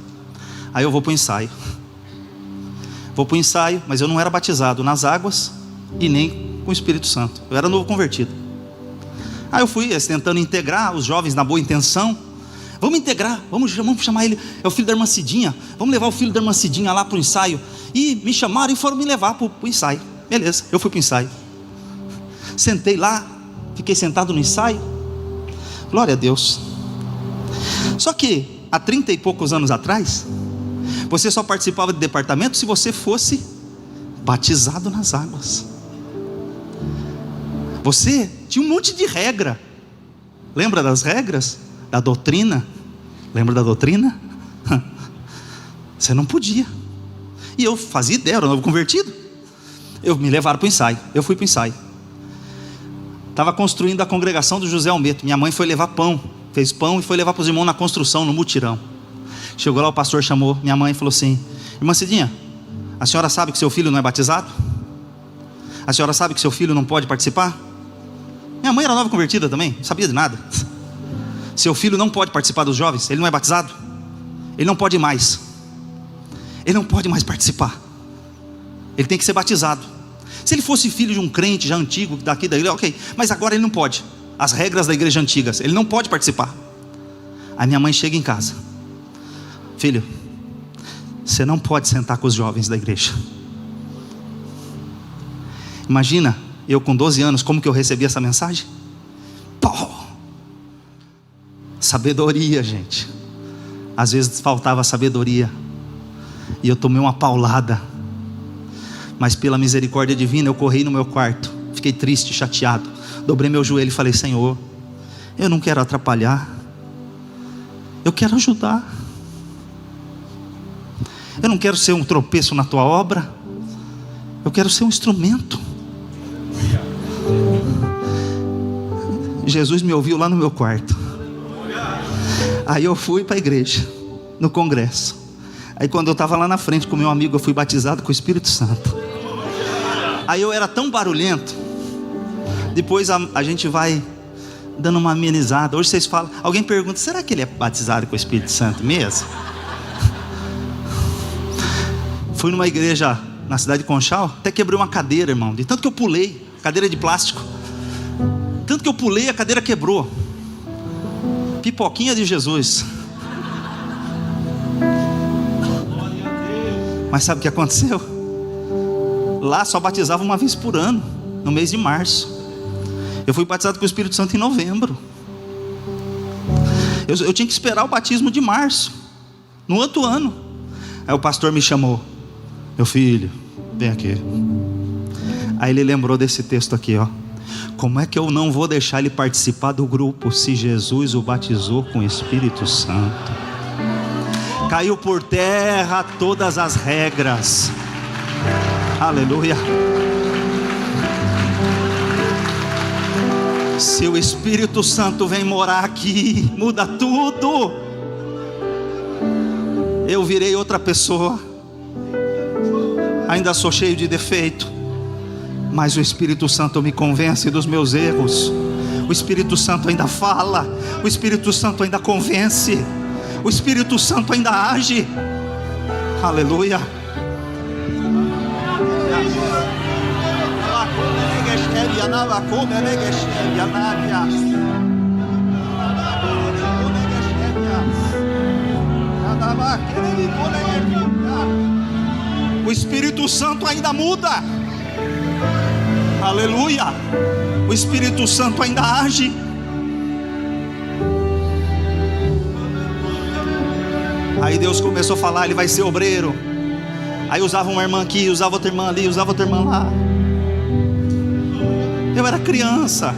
Aí eu vou para o ensaio. Vou para o ensaio, mas eu não era batizado nas águas e nem com o Espírito Santo. Eu era novo convertido. Aí eu fui tentando integrar os jovens na boa intenção. Vamos integrar, vamos chamar ele, é o filho da irmã Cidinha. Vamos levar o filho da irmã Cidinha lá para o ensaio. E me chamaram e foram me levar para o ensaio. Beleza, eu fui para o ensaio. Sentei lá, fiquei sentado no ensaio. Glória a Deus. Só que há 30 e poucos anos atrás, você só participava de departamento se você fosse batizado nas águas. Você tinha um monte de regra. Lembra das regras? Da doutrina? Lembra da doutrina? Você não podia. E eu fazia ideia, era novo convertido. Me levaram para o ensaio. Eu fui para o ensaio. Estava construindo a congregação do José Almeto. Minha mãe foi levar pão, fez pão e foi levar para os irmãos na construção, no mutirão. Chegou lá, o pastor chamou minha mãe e falou assim: irmã Cidinha, a senhora sabe que seu filho não é batizado? A senhora sabe que seu filho não pode participar? Minha mãe era nova convertida também, não sabia de nada. Seu filho não pode participar dos jovens, ele não é batizado, ele não pode mais, ele não pode mais participar, ele tem que ser batizado. Se ele fosse filho de um crente já antigo, daqui da igreja, ok, mas agora ele não pode. As regras da igreja antiga, ele não pode participar. Aí minha mãe chega em casa: filho, você não pode sentar com os jovens da igreja. Imagina, eu com 12 anos, como que eu recebi essa mensagem? Pô! Sabedoria, gente. Às vezes faltava sabedoria, e eu tomei uma paulada. Mas pela misericórdia divina, eu corri no meu quarto, fiquei triste, chateado, dobrei meu joelho e falei: Senhor, eu não quero atrapalhar, eu quero ajudar. Eu não quero ser um tropeço na tua obra, eu quero ser um instrumento. Jesus me ouviu lá no meu quarto. Aí eu fui para a igreja, no congresso. Aí quando eu estava lá na frente com meu amigo, eu fui batizado com o Espírito Santo. Aí eu era tão barulhento. Depois a gente vai dando uma amenizada. Hoje vocês falam, alguém pergunta, será que ele é batizado com o Espírito Santo mesmo? Fui numa igreja na cidade de Conchal, até quebrei uma cadeira, irmão, de tanto que eu pulei, cadeira de plástico. Tanto que eu pulei, a cadeira quebrou. Pipoquinha de Jesus. Mas sabe o que aconteceu? Lá só batizava uma vez por ano, no mês de março. Eu fui batizado com o Espírito Santo em novembro. Eu tinha que esperar o batismo de março, no outro ano. Aí o pastor me chamou: meu filho, vem aqui. Aí ele lembrou desse texto aqui, ó. Como é que eu não vou deixar ele participar do grupo se Jesus o batizou com o Espírito Santo? Caiu por terra todas as regras. Aleluia. Se o Espírito Santo vem morar aqui, muda tudo. Eu virei outra pessoa. Ainda sou cheio de defeito, mas o Espírito Santo me convence dos meus erros. O Espírito Santo ainda fala. O Espírito Santo ainda convence. O Espírito Santo ainda age. Aleluia. O Espírito Santo ainda muda. Aleluia. O Espírito Santo ainda age. Aí Deus começou a falar, ele vai ser obreiro. Aí usava uma irmã aqui, usava outra irmã ali, usava outra irmã lá. Eu era criança.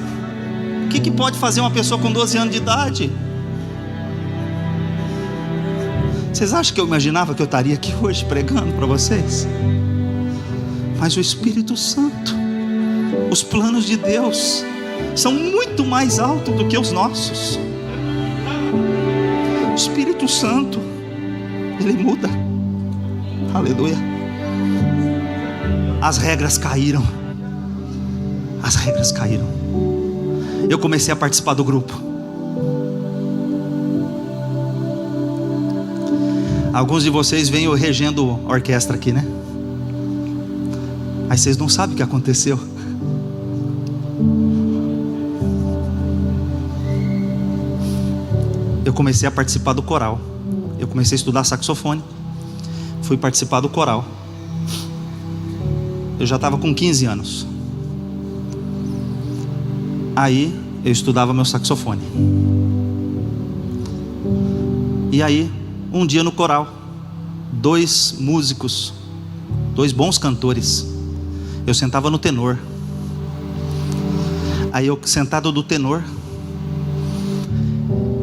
O que pode fazer uma pessoa com 12 anos de idade? Vocês acham que eu imaginava que eu estaria aqui hoje pregando para vocês? Mas o Espírito Santo, os planos de Deus são muito mais altos do que os nossos. O Espírito Santo, ele muda. Aleluia. As regras caíram. As regras caíram. Eu comecei a participar do grupo. Alguns de vocês vêm eu regendo orquestra aqui, né? Aí vocês não sabem o que aconteceu. Eu comecei a participar do coral. Eu comecei a estudar saxofone. Fui participar do coral. Eu já estava com 15 anos. Aí eu estudava meu saxofone. E aí, um dia no coral, 2 músicos, 2 bons cantores. Eu sentava no tenor. Aí eu sentado do tenor,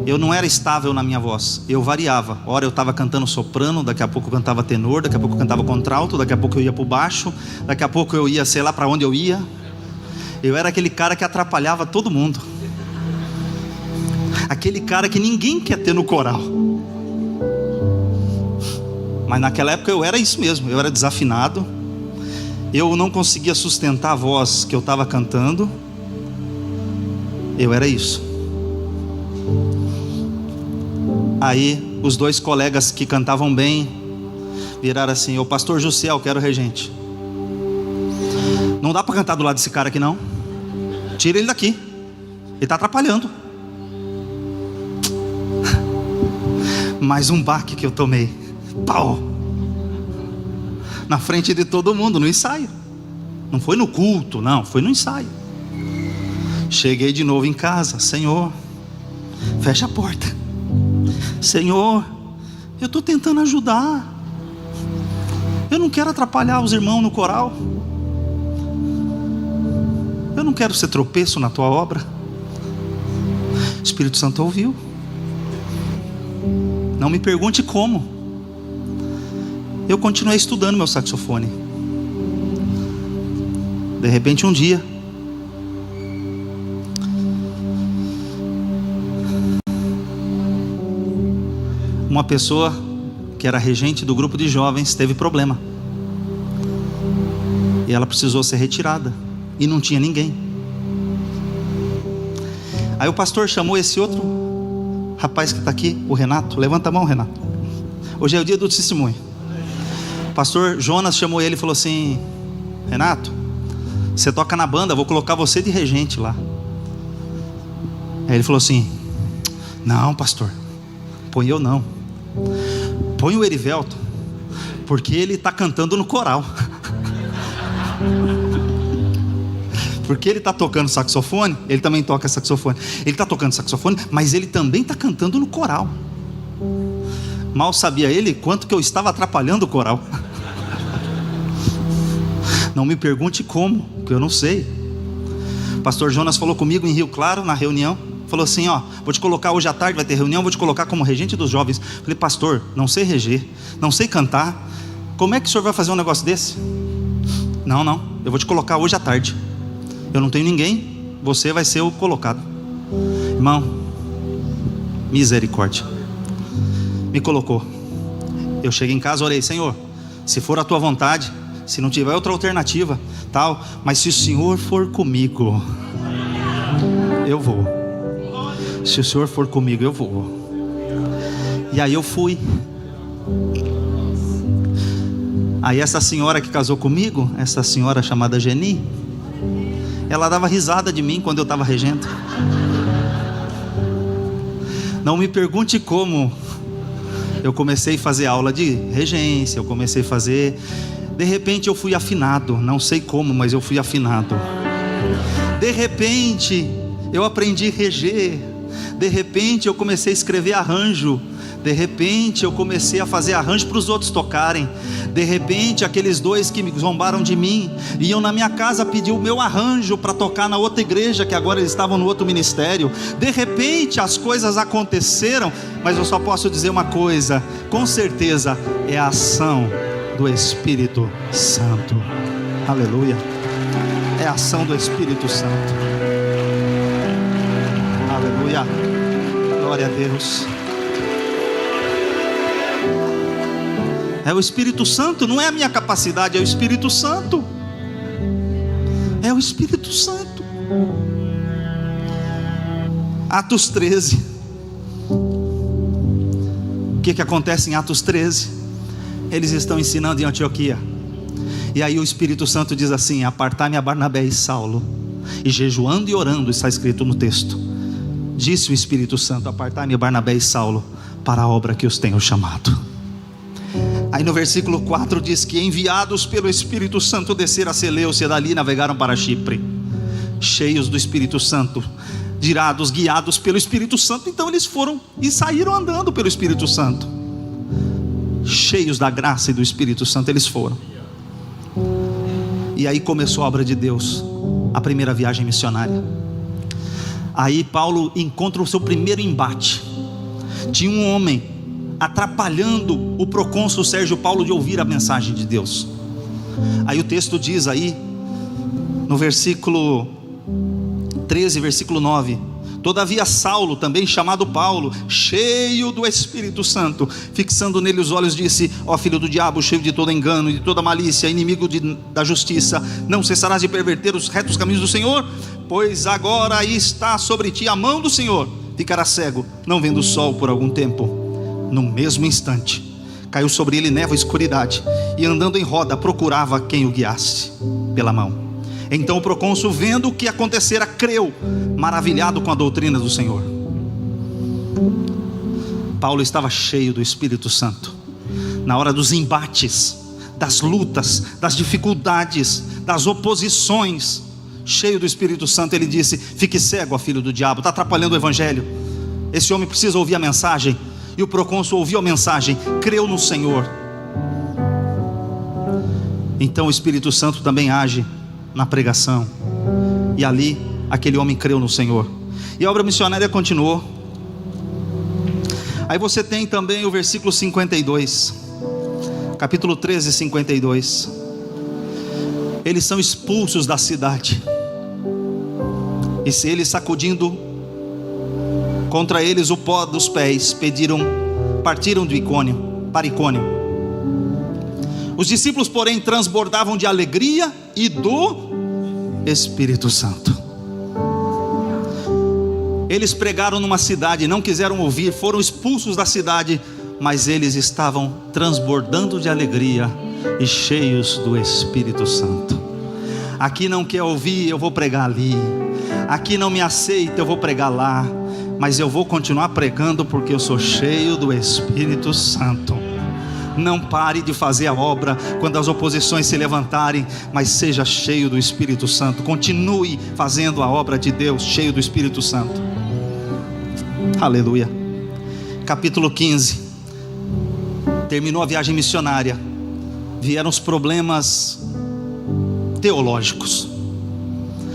eu não era estável na minha voz, eu variava. Ora eu estava cantando soprano, daqui a pouco eu cantava tenor, daqui a pouco eu cantava contralto, daqui a pouco eu ia para o baixo, daqui a pouco eu ia, sei lá para onde eu ia. Eu era aquele cara que atrapalhava todo mundo. Aquele cara que ninguém quer ter no coral. Mas naquela época eu era isso mesmo, eu era desafinado. Eu não conseguia sustentar a voz que eu estava cantando. Eu era isso. Aí os 2 colegas que cantavam bem viraram assim: ô pastor Jussiel, eu quero regente. Não dá para cantar do lado desse cara aqui não. Tira ele daqui. Ele está atrapalhando. Mais um baque que eu tomei. Pau! Na frente de todo mundo, no ensaio. Não foi no culto, não, foi no ensaio. Cheguei de novo em casa. Senhor, fecha a porta. Senhor, eu estou tentando ajudar. Eu não quero atrapalhar os irmãos no coral. Eu não quero ser tropeço na tua obra. O Espírito Santo ouviu. Não me pergunte como. Eu continuei estudando meu saxofone. De repente um dia, uma pessoa que era regente do grupo de jovens teve problema, e ela precisou ser retirada, e não tinha ninguém. Aí o pastor chamou esse outro rapaz que está aqui, o Renato. Levanta a mão, Renato. Hoje é o dia do testemunho. O pastor Jonas chamou ele e falou assim: Renato, você toca na banda, vou colocar você de regente lá. Aí ele falou assim: não, pastor, põe eu não, põe o Erivelto, porque ele está cantando no coral. Porque ele está tocando saxofone, ele também toca saxofone. Ele está tocando saxofone, mas ele também está cantando no coral. Mal sabia ele quanto que eu estava atrapalhando o coral. Não me pergunte como, porque eu não sei. O pastor Jonas falou comigo em Rio Claro, na reunião. Falou assim: ó, vou te colocar hoje à tarde, vai ter reunião, vou te colocar como regente dos jovens. Falei: pastor, não sei reger, não sei cantar, como é que o senhor vai fazer um negócio desse? Não, eu vou te colocar hoje à tarde. Eu não tenho ninguém, você vai ser o colocado. Irmão, misericórdia, me colocou. Eu cheguei em casa, orei: Senhor, se for a tua vontade, se não tiver outra alternativa, tal, mas se o Senhor for comigo, eu vou. Se o Senhor for comigo, eu vou. E aí eu fui. Aí essa senhora que casou comigo, essa senhora chamada Geni, ela dava risada de mim quando eu estava regendo. Não me pergunte como eu comecei a fazer aula de regência, eu comecei a fazer. De repente eu fui afinado, não sei como, mas eu fui afinado. De repente eu aprendi a reger. De repente eu comecei a escrever arranjo. De repente eu comecei a fazer arranjo para os outros tocarem. De repente aqueles dois que me zombaram de mim iam na minha casa pedir o meu arranjo para tocar na outra igreja, que agora eles estavam no outro ministério. De repente as coisas aconteceram, mas eu só posso dizer uma coisa, com certeza: é a ação do Espírito Santo. Aleluia. É a ação do Espírito Santo. Aleluia. Glória a Deus. É o Espírito Santo, não é a minha capacidade, é o Espírito Santo. É o Espírito Santo. Atos 13. O que acontece em Atos 13? Eles estão ensinando em Antioquia. E aí o Espírito Santo diz assim: apartai-me a Barnabé e Saulo. E jejuando e orando, está escrito no texto, disse o Espírito Santo: apartai-me a Barnabé e Saulo para a obra que os tenho chamado. Aí no versículo 4 diz que enviados pelo Espírito Santo desceram a Seleucia, dali navegaram para Chipre, cheios do Espírito Santo, girados, guiados pelo Espírito Santo. Então eles foram e saíram andando pelo Espírito Santo, cheios da graça e do Espírito Santo eles foram. E aí começou a obra de Deus, a primeira viagem missionária. Aí Paulo encontra o seu primeiro embate. Tinha um homem atrapalhando o procônsul Sérgio Paulo de ouvir a mensagem de Deus. Aí o texto diz aí, no versículo 13, versículo 9: todavia Saulo, também chamado Paulo, cheio do Espírito Santo, fixando nele os olhos, disse: ó filho do diabo, cheio de todo engano e de toda malícia, inimigo da justiça, não cessarás de perverter os retos caminhos do Senhor? Pois agora aí está sobre ti a mão do Senhor. Ficarás cego, não vendo o sol por algum tempo. No mesmo instante caiu sobre ele névoa e escuridade, e andando em roda procurava quem o guiasse pela mão. Então o procônsul, vendo o que acontecera, creu, maravilhado com a doutrina do Senhor. Paulo estava cheio do Espírito Santo. Na hora dos embates, das lutas, das dificuldades, das oposições, cheio do Espírito Santo, ele disse: fique cego, ó filho do diabo, está atrapalhando o evangelho. Esse homem precisa ouvir a mensagem. E o procônsul ouviu a mensagem, creu no Senhor. Então o Espírito Santo também age na pregação. E ali aquele homem creu no Senhor. E a obra missionária continuou. Aí você tem também o versículo 52, capítulo 13, 52. Eles são expulsos da cidade. E se eles, sacudindo contra eles o pó dos pés, pediram partiram para Icônio. Os discípulos, porém, transbordavam de alegria e do Espírito Santo. Eles pregaram numa cidade, não quiseram ouvir, foram expulsos da cidade, mas eles estavam transbordando de alegria e cheios do Espírito Santo. Aqui não quer ouvir, eu vou pregar ali. Aqui não me aceita, eu vou pregar lá. Mas eu vou continuar pregando porque eu sou cheio do Espírito Santo. Não pare de fazer a obra quando as oposições se levantarem, mas seja cheio do Espírito Santo. Continue fazendo a obra de Deus, cheio do Espírito Santo. Aleluia. Capítulo 15. Terminou a viagem missionária. Vieram os problemas teológicos.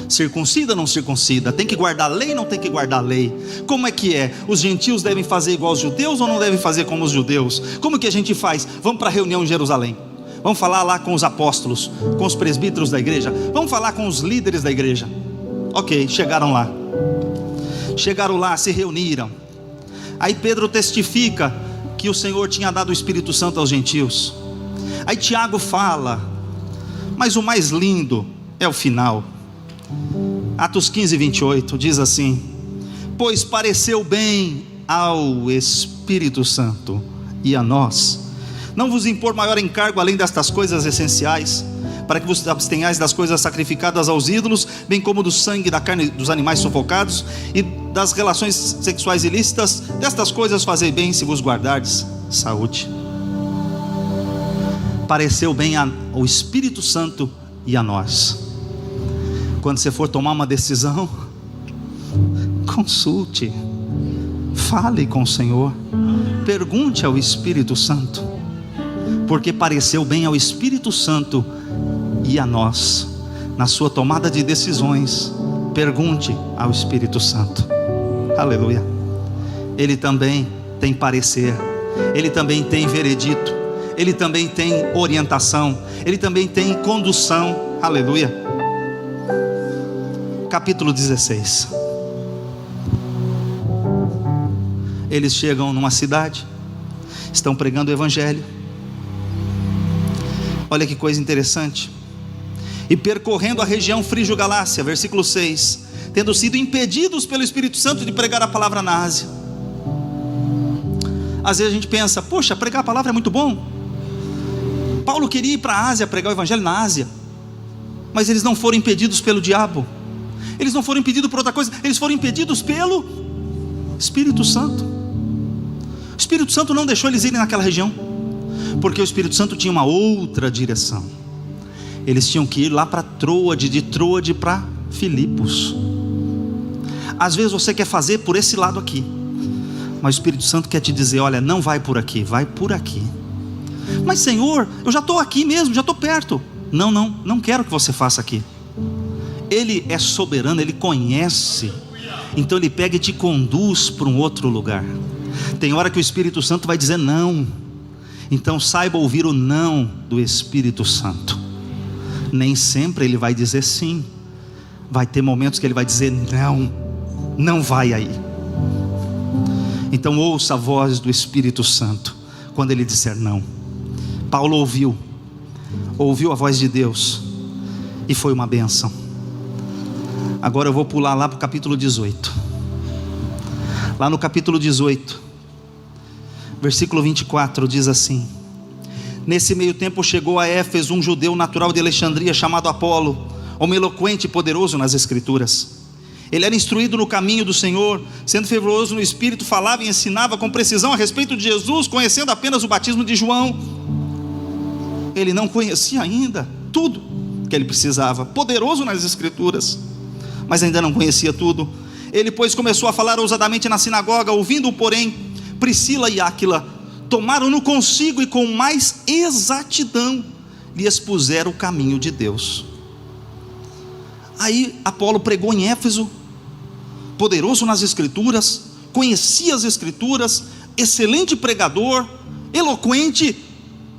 Circuncida ou não circuncida? Tem que guardar a lei ou não tem que guardar a lei? Como é que é? Os gentios devem fazer igual aos judeus ou não devem fazer como os judeus? Como que a gente faz? Vamos para a reunião em Jerusalém. Vamos falar lá com os apóstolos, com os presbíteros da igreja. Vamos falar com os líderes da igreja. Ok, chegaram lá. Chegaram lá, se reuniram. Aí Pedro testifica que o Senhor tinha dado o Espírito Santo aos gentios. Aí Tiago fala, mas o mais lindo é o final. Atos 15, 28 diz assim: pois pareceu bem ao Espírito Santo e a nós não vos impor maior encargo além destas coisas essenciais, para que vos abstenhais das coisas sacrificadas aos ídolos, bem como do sangue da carne dos animais sufocados e das relações sexuais ilícitas. Destas coisas fazei bem se vos guardardes saúde. Pareceu bem ao Espírito Santo e a nós. Quando você for tomar uma decisão, consulte, fale com o Senhor, pergunte ao Espírito Santo, porque pareceu bem ao Espírito Santo e a nós. Na sua tomada de decisões, pergunte ao Espírito Santo. Aleluia. Ele também tem parecer, ele também tem veredito, ele também tem orientação, ele também tem condução. Aleluia. Capítulo 16. Eles chegam numa cidade, estão pregando o Evangelho. Olha que coisa interessante. E percorrendo a região Frígio-Galácia, versículo 6, tendo sido impedidos pelo Espírito Santo de pregar a palavra na Ásia. Às vezes a gente pensa, poxa, pregar a palavra é muito bom. Paulo queria ir para a Ásia, pregar o Evangelho na Ásia, mas eles não foram impedidos pelo diabo. Eles não foram impedidos por outra coisa, eles foram impedidos pelo Espírito Santo. O Espírito Santo não deixou eles irem naquela região, porque o Espírito Santo tinha uma outra direção. Eles tinham que ir lá para Troade, de Troade para Filipos. Às vezes você quer fazer por esse lado aqui, mas o Espírito Santo quer te dizer, olha, não vai por aqui, vai por aqui. Mas Senhor, eu já estou aqui mesmo, já estou perto. Não quero que você faça aqui. Ele é soberano, Ele conhece. Então Ele pega e te conduz para um outro lugar. Tem hora que o Espírito Santo vai dizer não. Então saiba ouvir o não do Espírito Santo. Nem sempre Ele vai dizer sim. Vai ter momentos que Ele vai dizer não vai aí. Então ouça a voz do Espírito Santo quando Ele disser não. Paulo ouviu a voz de Deus e foi uma bênção. Agora eu vou pular lá para o capítulo 18. Lá no capítulo 18, versículo 24 diz assim: nesse meio tempo chegou a Éfeso um judeu natural de Alexandria chamado Apolo, homem eloquente e poderoso nas escrituras. Ele era instruído no caminho do Senhor, sendo fervoroso no Espírito, falava e ensinava com precisão a respeito de Jesus, conhecendo apenas o batismo de João. Ele não conhecia ainda tudo que ele precisava, poderoso nas escrituras, mas ainda não conhecia tudo. Ele, pois, começou a falar ousadamente na sinagoga. Ouvindo-o, porém, Priscila e Áquila tomaram-no consigo e com mais exatidão lhe expuseram o caminho de Deus. Aí Apolo pregou em Éfeso, poderoso nas escrituras, conhecia as escrituras, excelente pregador, eloquente,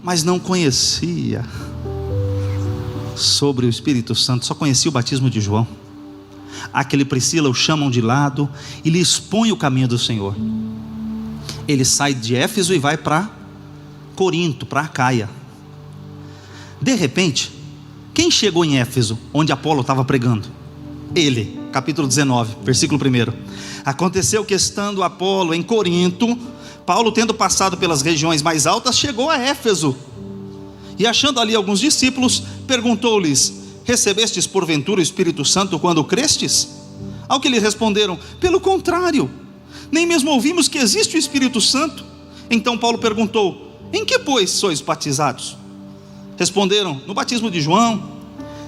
mas não conhecia sobre o Espírito Santo, só conhecia o batismo de João. Aquele Priscila o chamam de lado e lhe expõe o caminho do Senhor. ele sai de Éfeso e vai para Corinto, para Acaia. De repente, quem chegou em Éfeso, onde Apolo estava pregando? Ele, capítulo 19, versículo 1. Aconteceu que, estando Apolo em Corinto, Paulo, tendo passado pelas regiões mais altas, chegou a Éfeso, e achando ali alguns discípulos, perguntou-lhes: recebestes porventura o Espírito Santo quando crestes? Ao que lhe responderam: pelo contrário, nem mesmo ouvimos que existe o Espírito Santo. Então Paulo perguntou: em que pois sois batizados? Responderam: no batismo de João.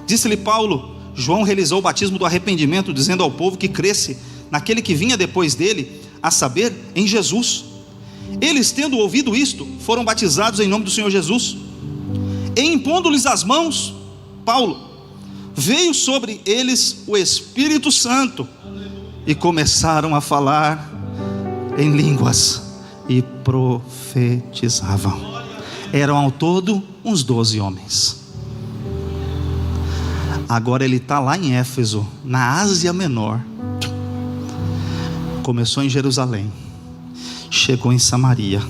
Disse-lhe Paulo: João realizou o batismo do arrependimento, dizendo ao povo que cresce naquele que vinha depois dele, a saber, em Jesus. Eles, tendo ouvido isto, foram batizados em nome do Senhor Jesus. E impondo-lhes as mãos, Paulo, veio sobre eles o Espírito Santo, e começaram a falar em línguas e profetizavam. Eram ao todo uns 12 homens. Agora ele está lá em Éfeso, na Ásia Menor. Começou em Jerusalém, chegou em Samaria,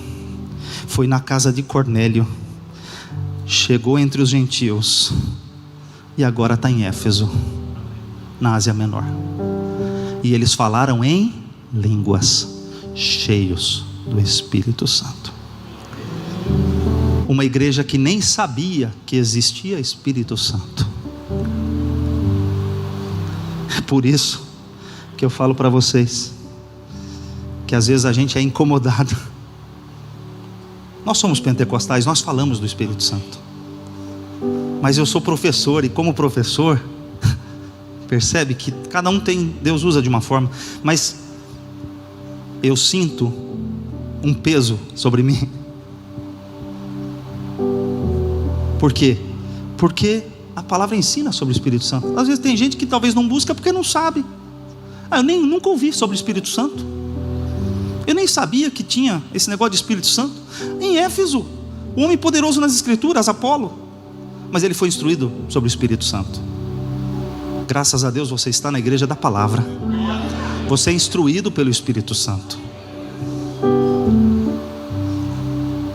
foi na casa de Cornélio, chegou entre os gentios, e agora está em Éfeso, na Ásia Menor. E eles falaram em línguas, cheios do Espírito Santo. Uma igreja que nem sabia que existia Espírito Santo. É por isso que eu falo para vocês que às vezes a gente é incomodado. Nós somos pentecostais, nós falamos do Espírito Santo, mas eu sou professor, e como professor, percebe que cada um tem, Deus usa de uma forma, mas eu sinto um peso sobre mim. Por quê? Porque a palavra ensina sobre o Espírito Santo. Às vezes tem gente que talvez não busca porque não sabe. Eu nunca ouvi sobre o Espírito Santo, eu nem sabia que tinha esse negócio de Espírito Santo. Em Éfeso, o homem poderoso nas Escrituras, Apolo, mas ele foi instruído sobre o Espírito Santo. Graças a Deus você está na igreja da palavra, você é instruído pelo Espírito Santo.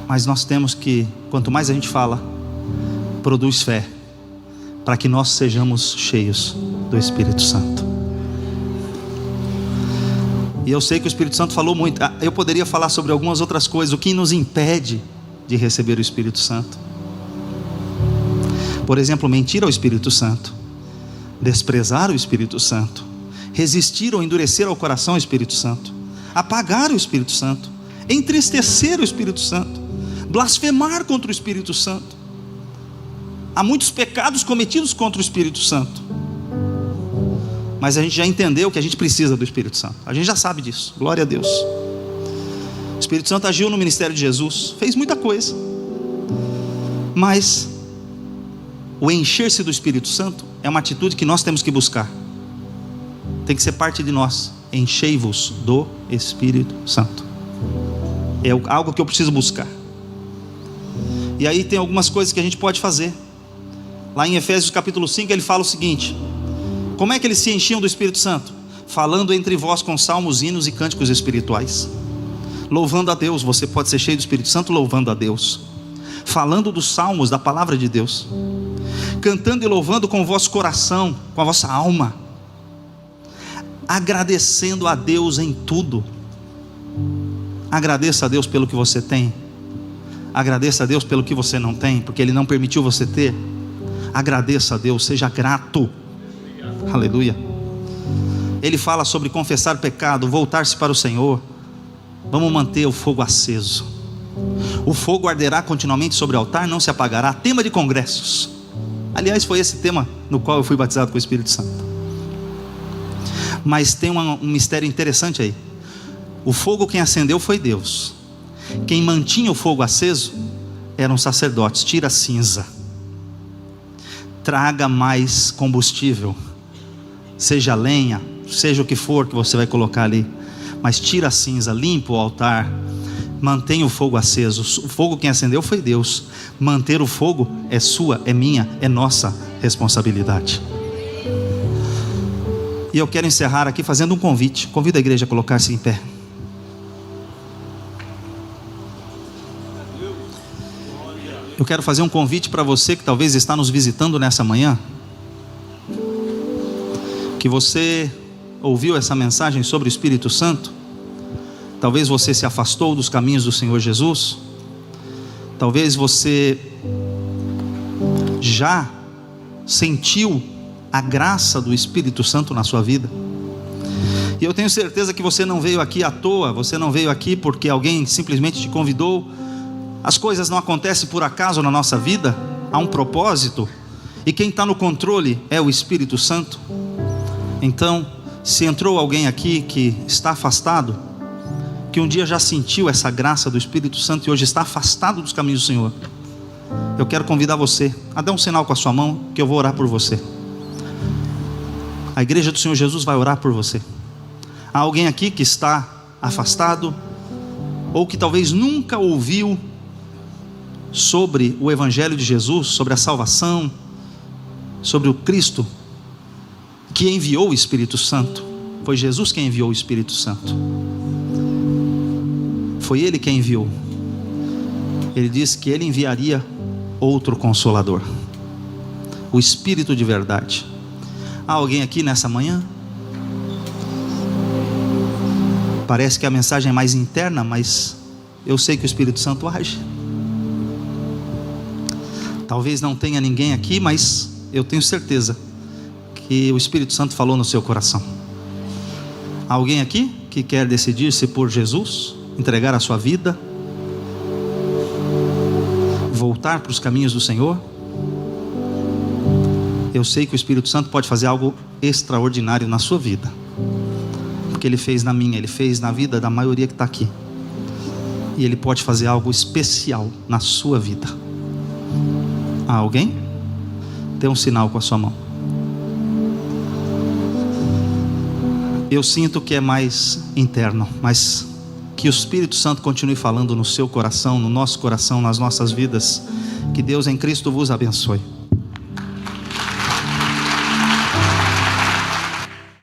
Mas nós temos que, quanto mais a gente fala, produz fé, para que nós sejamos cheios do Espírito Santo. E eu sei que o Espírito Santo falou muito. Eu poderia falar sobre algumas outras coisas, o que nos impede de receber o Espírito Santo. Por exemplo, mentir ao Espírito Santo, desprezar o Espírito Santo, resistir ou endurecer ao coração ao Espírito Santo, apagar o Espírito Santo, entristecer o Espírito Santo, blasfemar contra o Espírito Santo. Há muitos pecados cometidos contra o Espírito Santo, mas a gente já entendeu que a gente precisa do Espírito Santo. A gente já sabe disso, glória a Deus. O Espírito Santo agiu no ministério de Jesus, fez muita coisa, mas o encher-se do Espírito Santo é uma atitude que nós temos que buscar. Tem que ser parte de nós. Enchei-vos do Espírito Santo. É algo que eu preciso buscar. E aí tem algumas coisas que a gente pode fazer. Lá em Efésios capítulo 5 ele fala o seguinte: como é que eles se enchiam do Espírito Santo? Falando entre vós com salmos, hinos e cânticos espirituais, louvando a Deus. Você pode ser cheio do Espírito Santo louvando a Deus, falando dos salmos, da palavra de Deus, cantando e louvando com o vosso coração, com a vossa alma, agradecendo a Deus em tudo. Agradeça a Deus pelo que você tem, agradeça a Deus pelo que você não tem, porque Ele não permitiu você ter. Agradeça a Deus, seja grato. Aleluia. Ele fala sobre confessar pecado, voltar-se para o Senhor. Vamos manter o fogo aceso. O fogo arderá continuamente sobre o altar, não se apagará. Tema de congressos. Aliás, foi esse tema no qual eu fui batizado com o Espírito Santo. Mas tem um mistério interessante aí. O fogo quem acendeu foi Deus. Quem mantinha o fogo aceso eram sacerdotes. Tira a cinza, traga mais combustível, seja lenha, seja o que for que você vai colocar ali, mas tira a cinza, limpa o altar, mantenha o fogo aceso. O fogo quem acendeu foi Deus. Manter o fogo é sua, é minha, é nossa responsabilidade. E eu quero encerrar aqui fazendo um convite. Convido a igreja a colocar-se em pé. Eu quero fazer um convite para você que talvez está nos visitando nessa manhã, que você ouviu essa mensagem sobre o Espírito Santo, talvez você se afastou dos caminhos do Senhor Jesus, talvez você já sentiu a graça do Espírito Santo na sua vida, e eu tenho certeza que você não veio aqui à toa, você não veio aqui porque alguém simplesmente te convidou. As coisas não acontecem por acaso na nossa vida, há um propósito, e quem está no controle é o Espírito Santo. Então, se entrou alguém aqui que está afastado, que um dia já sentiu essa graça do Espírito Santo e hoje está afastado dos caminhos do Senhor, eu quero convidar você a dar um sinal com a sua mão, que eu vou orar por você. A igreja do Senhor Jesus vai orar por você. Há alguém aqui que está afastado, ou que talvez nunca ouviu sobre o Evangelho de Jesus, sobre a salvação, sobre o Cristo que enviou o Espírito Santo. Foi Jesus quem enviou o Espírito Santo, foi Ele quem enviou. Ele disse que Ele enviaria outro Consolador, o Espírito de verdade. Há alguém aqui nessa manhã? Parece que a mensagem é mais interna, mas eu sei que o Espírito Santo age. Talvez não tenha ninguém aqui, mas eu tenho certeza que o Espírito Santo falou no seu coração. Há alguém aqui que quer decidir-se por Jesus, entregar a sua vida, voltar para os caminhos do Senhor? Eu sei que o Espírito Santo pode fazer algo extraordinário na sua vida, porque Ele fez na minha, Ele fez na vida da maioria que está aqui, e Ele pode fazer algo especial na sua vida. Há alguém? Dê um sinal com a sua mão. Eu sinto que é mais interno, mas que o Espírito Santo continue falando no seu coração, no nosso coração, nas nossas vidas. Que Deus em Cristo vos abençoe.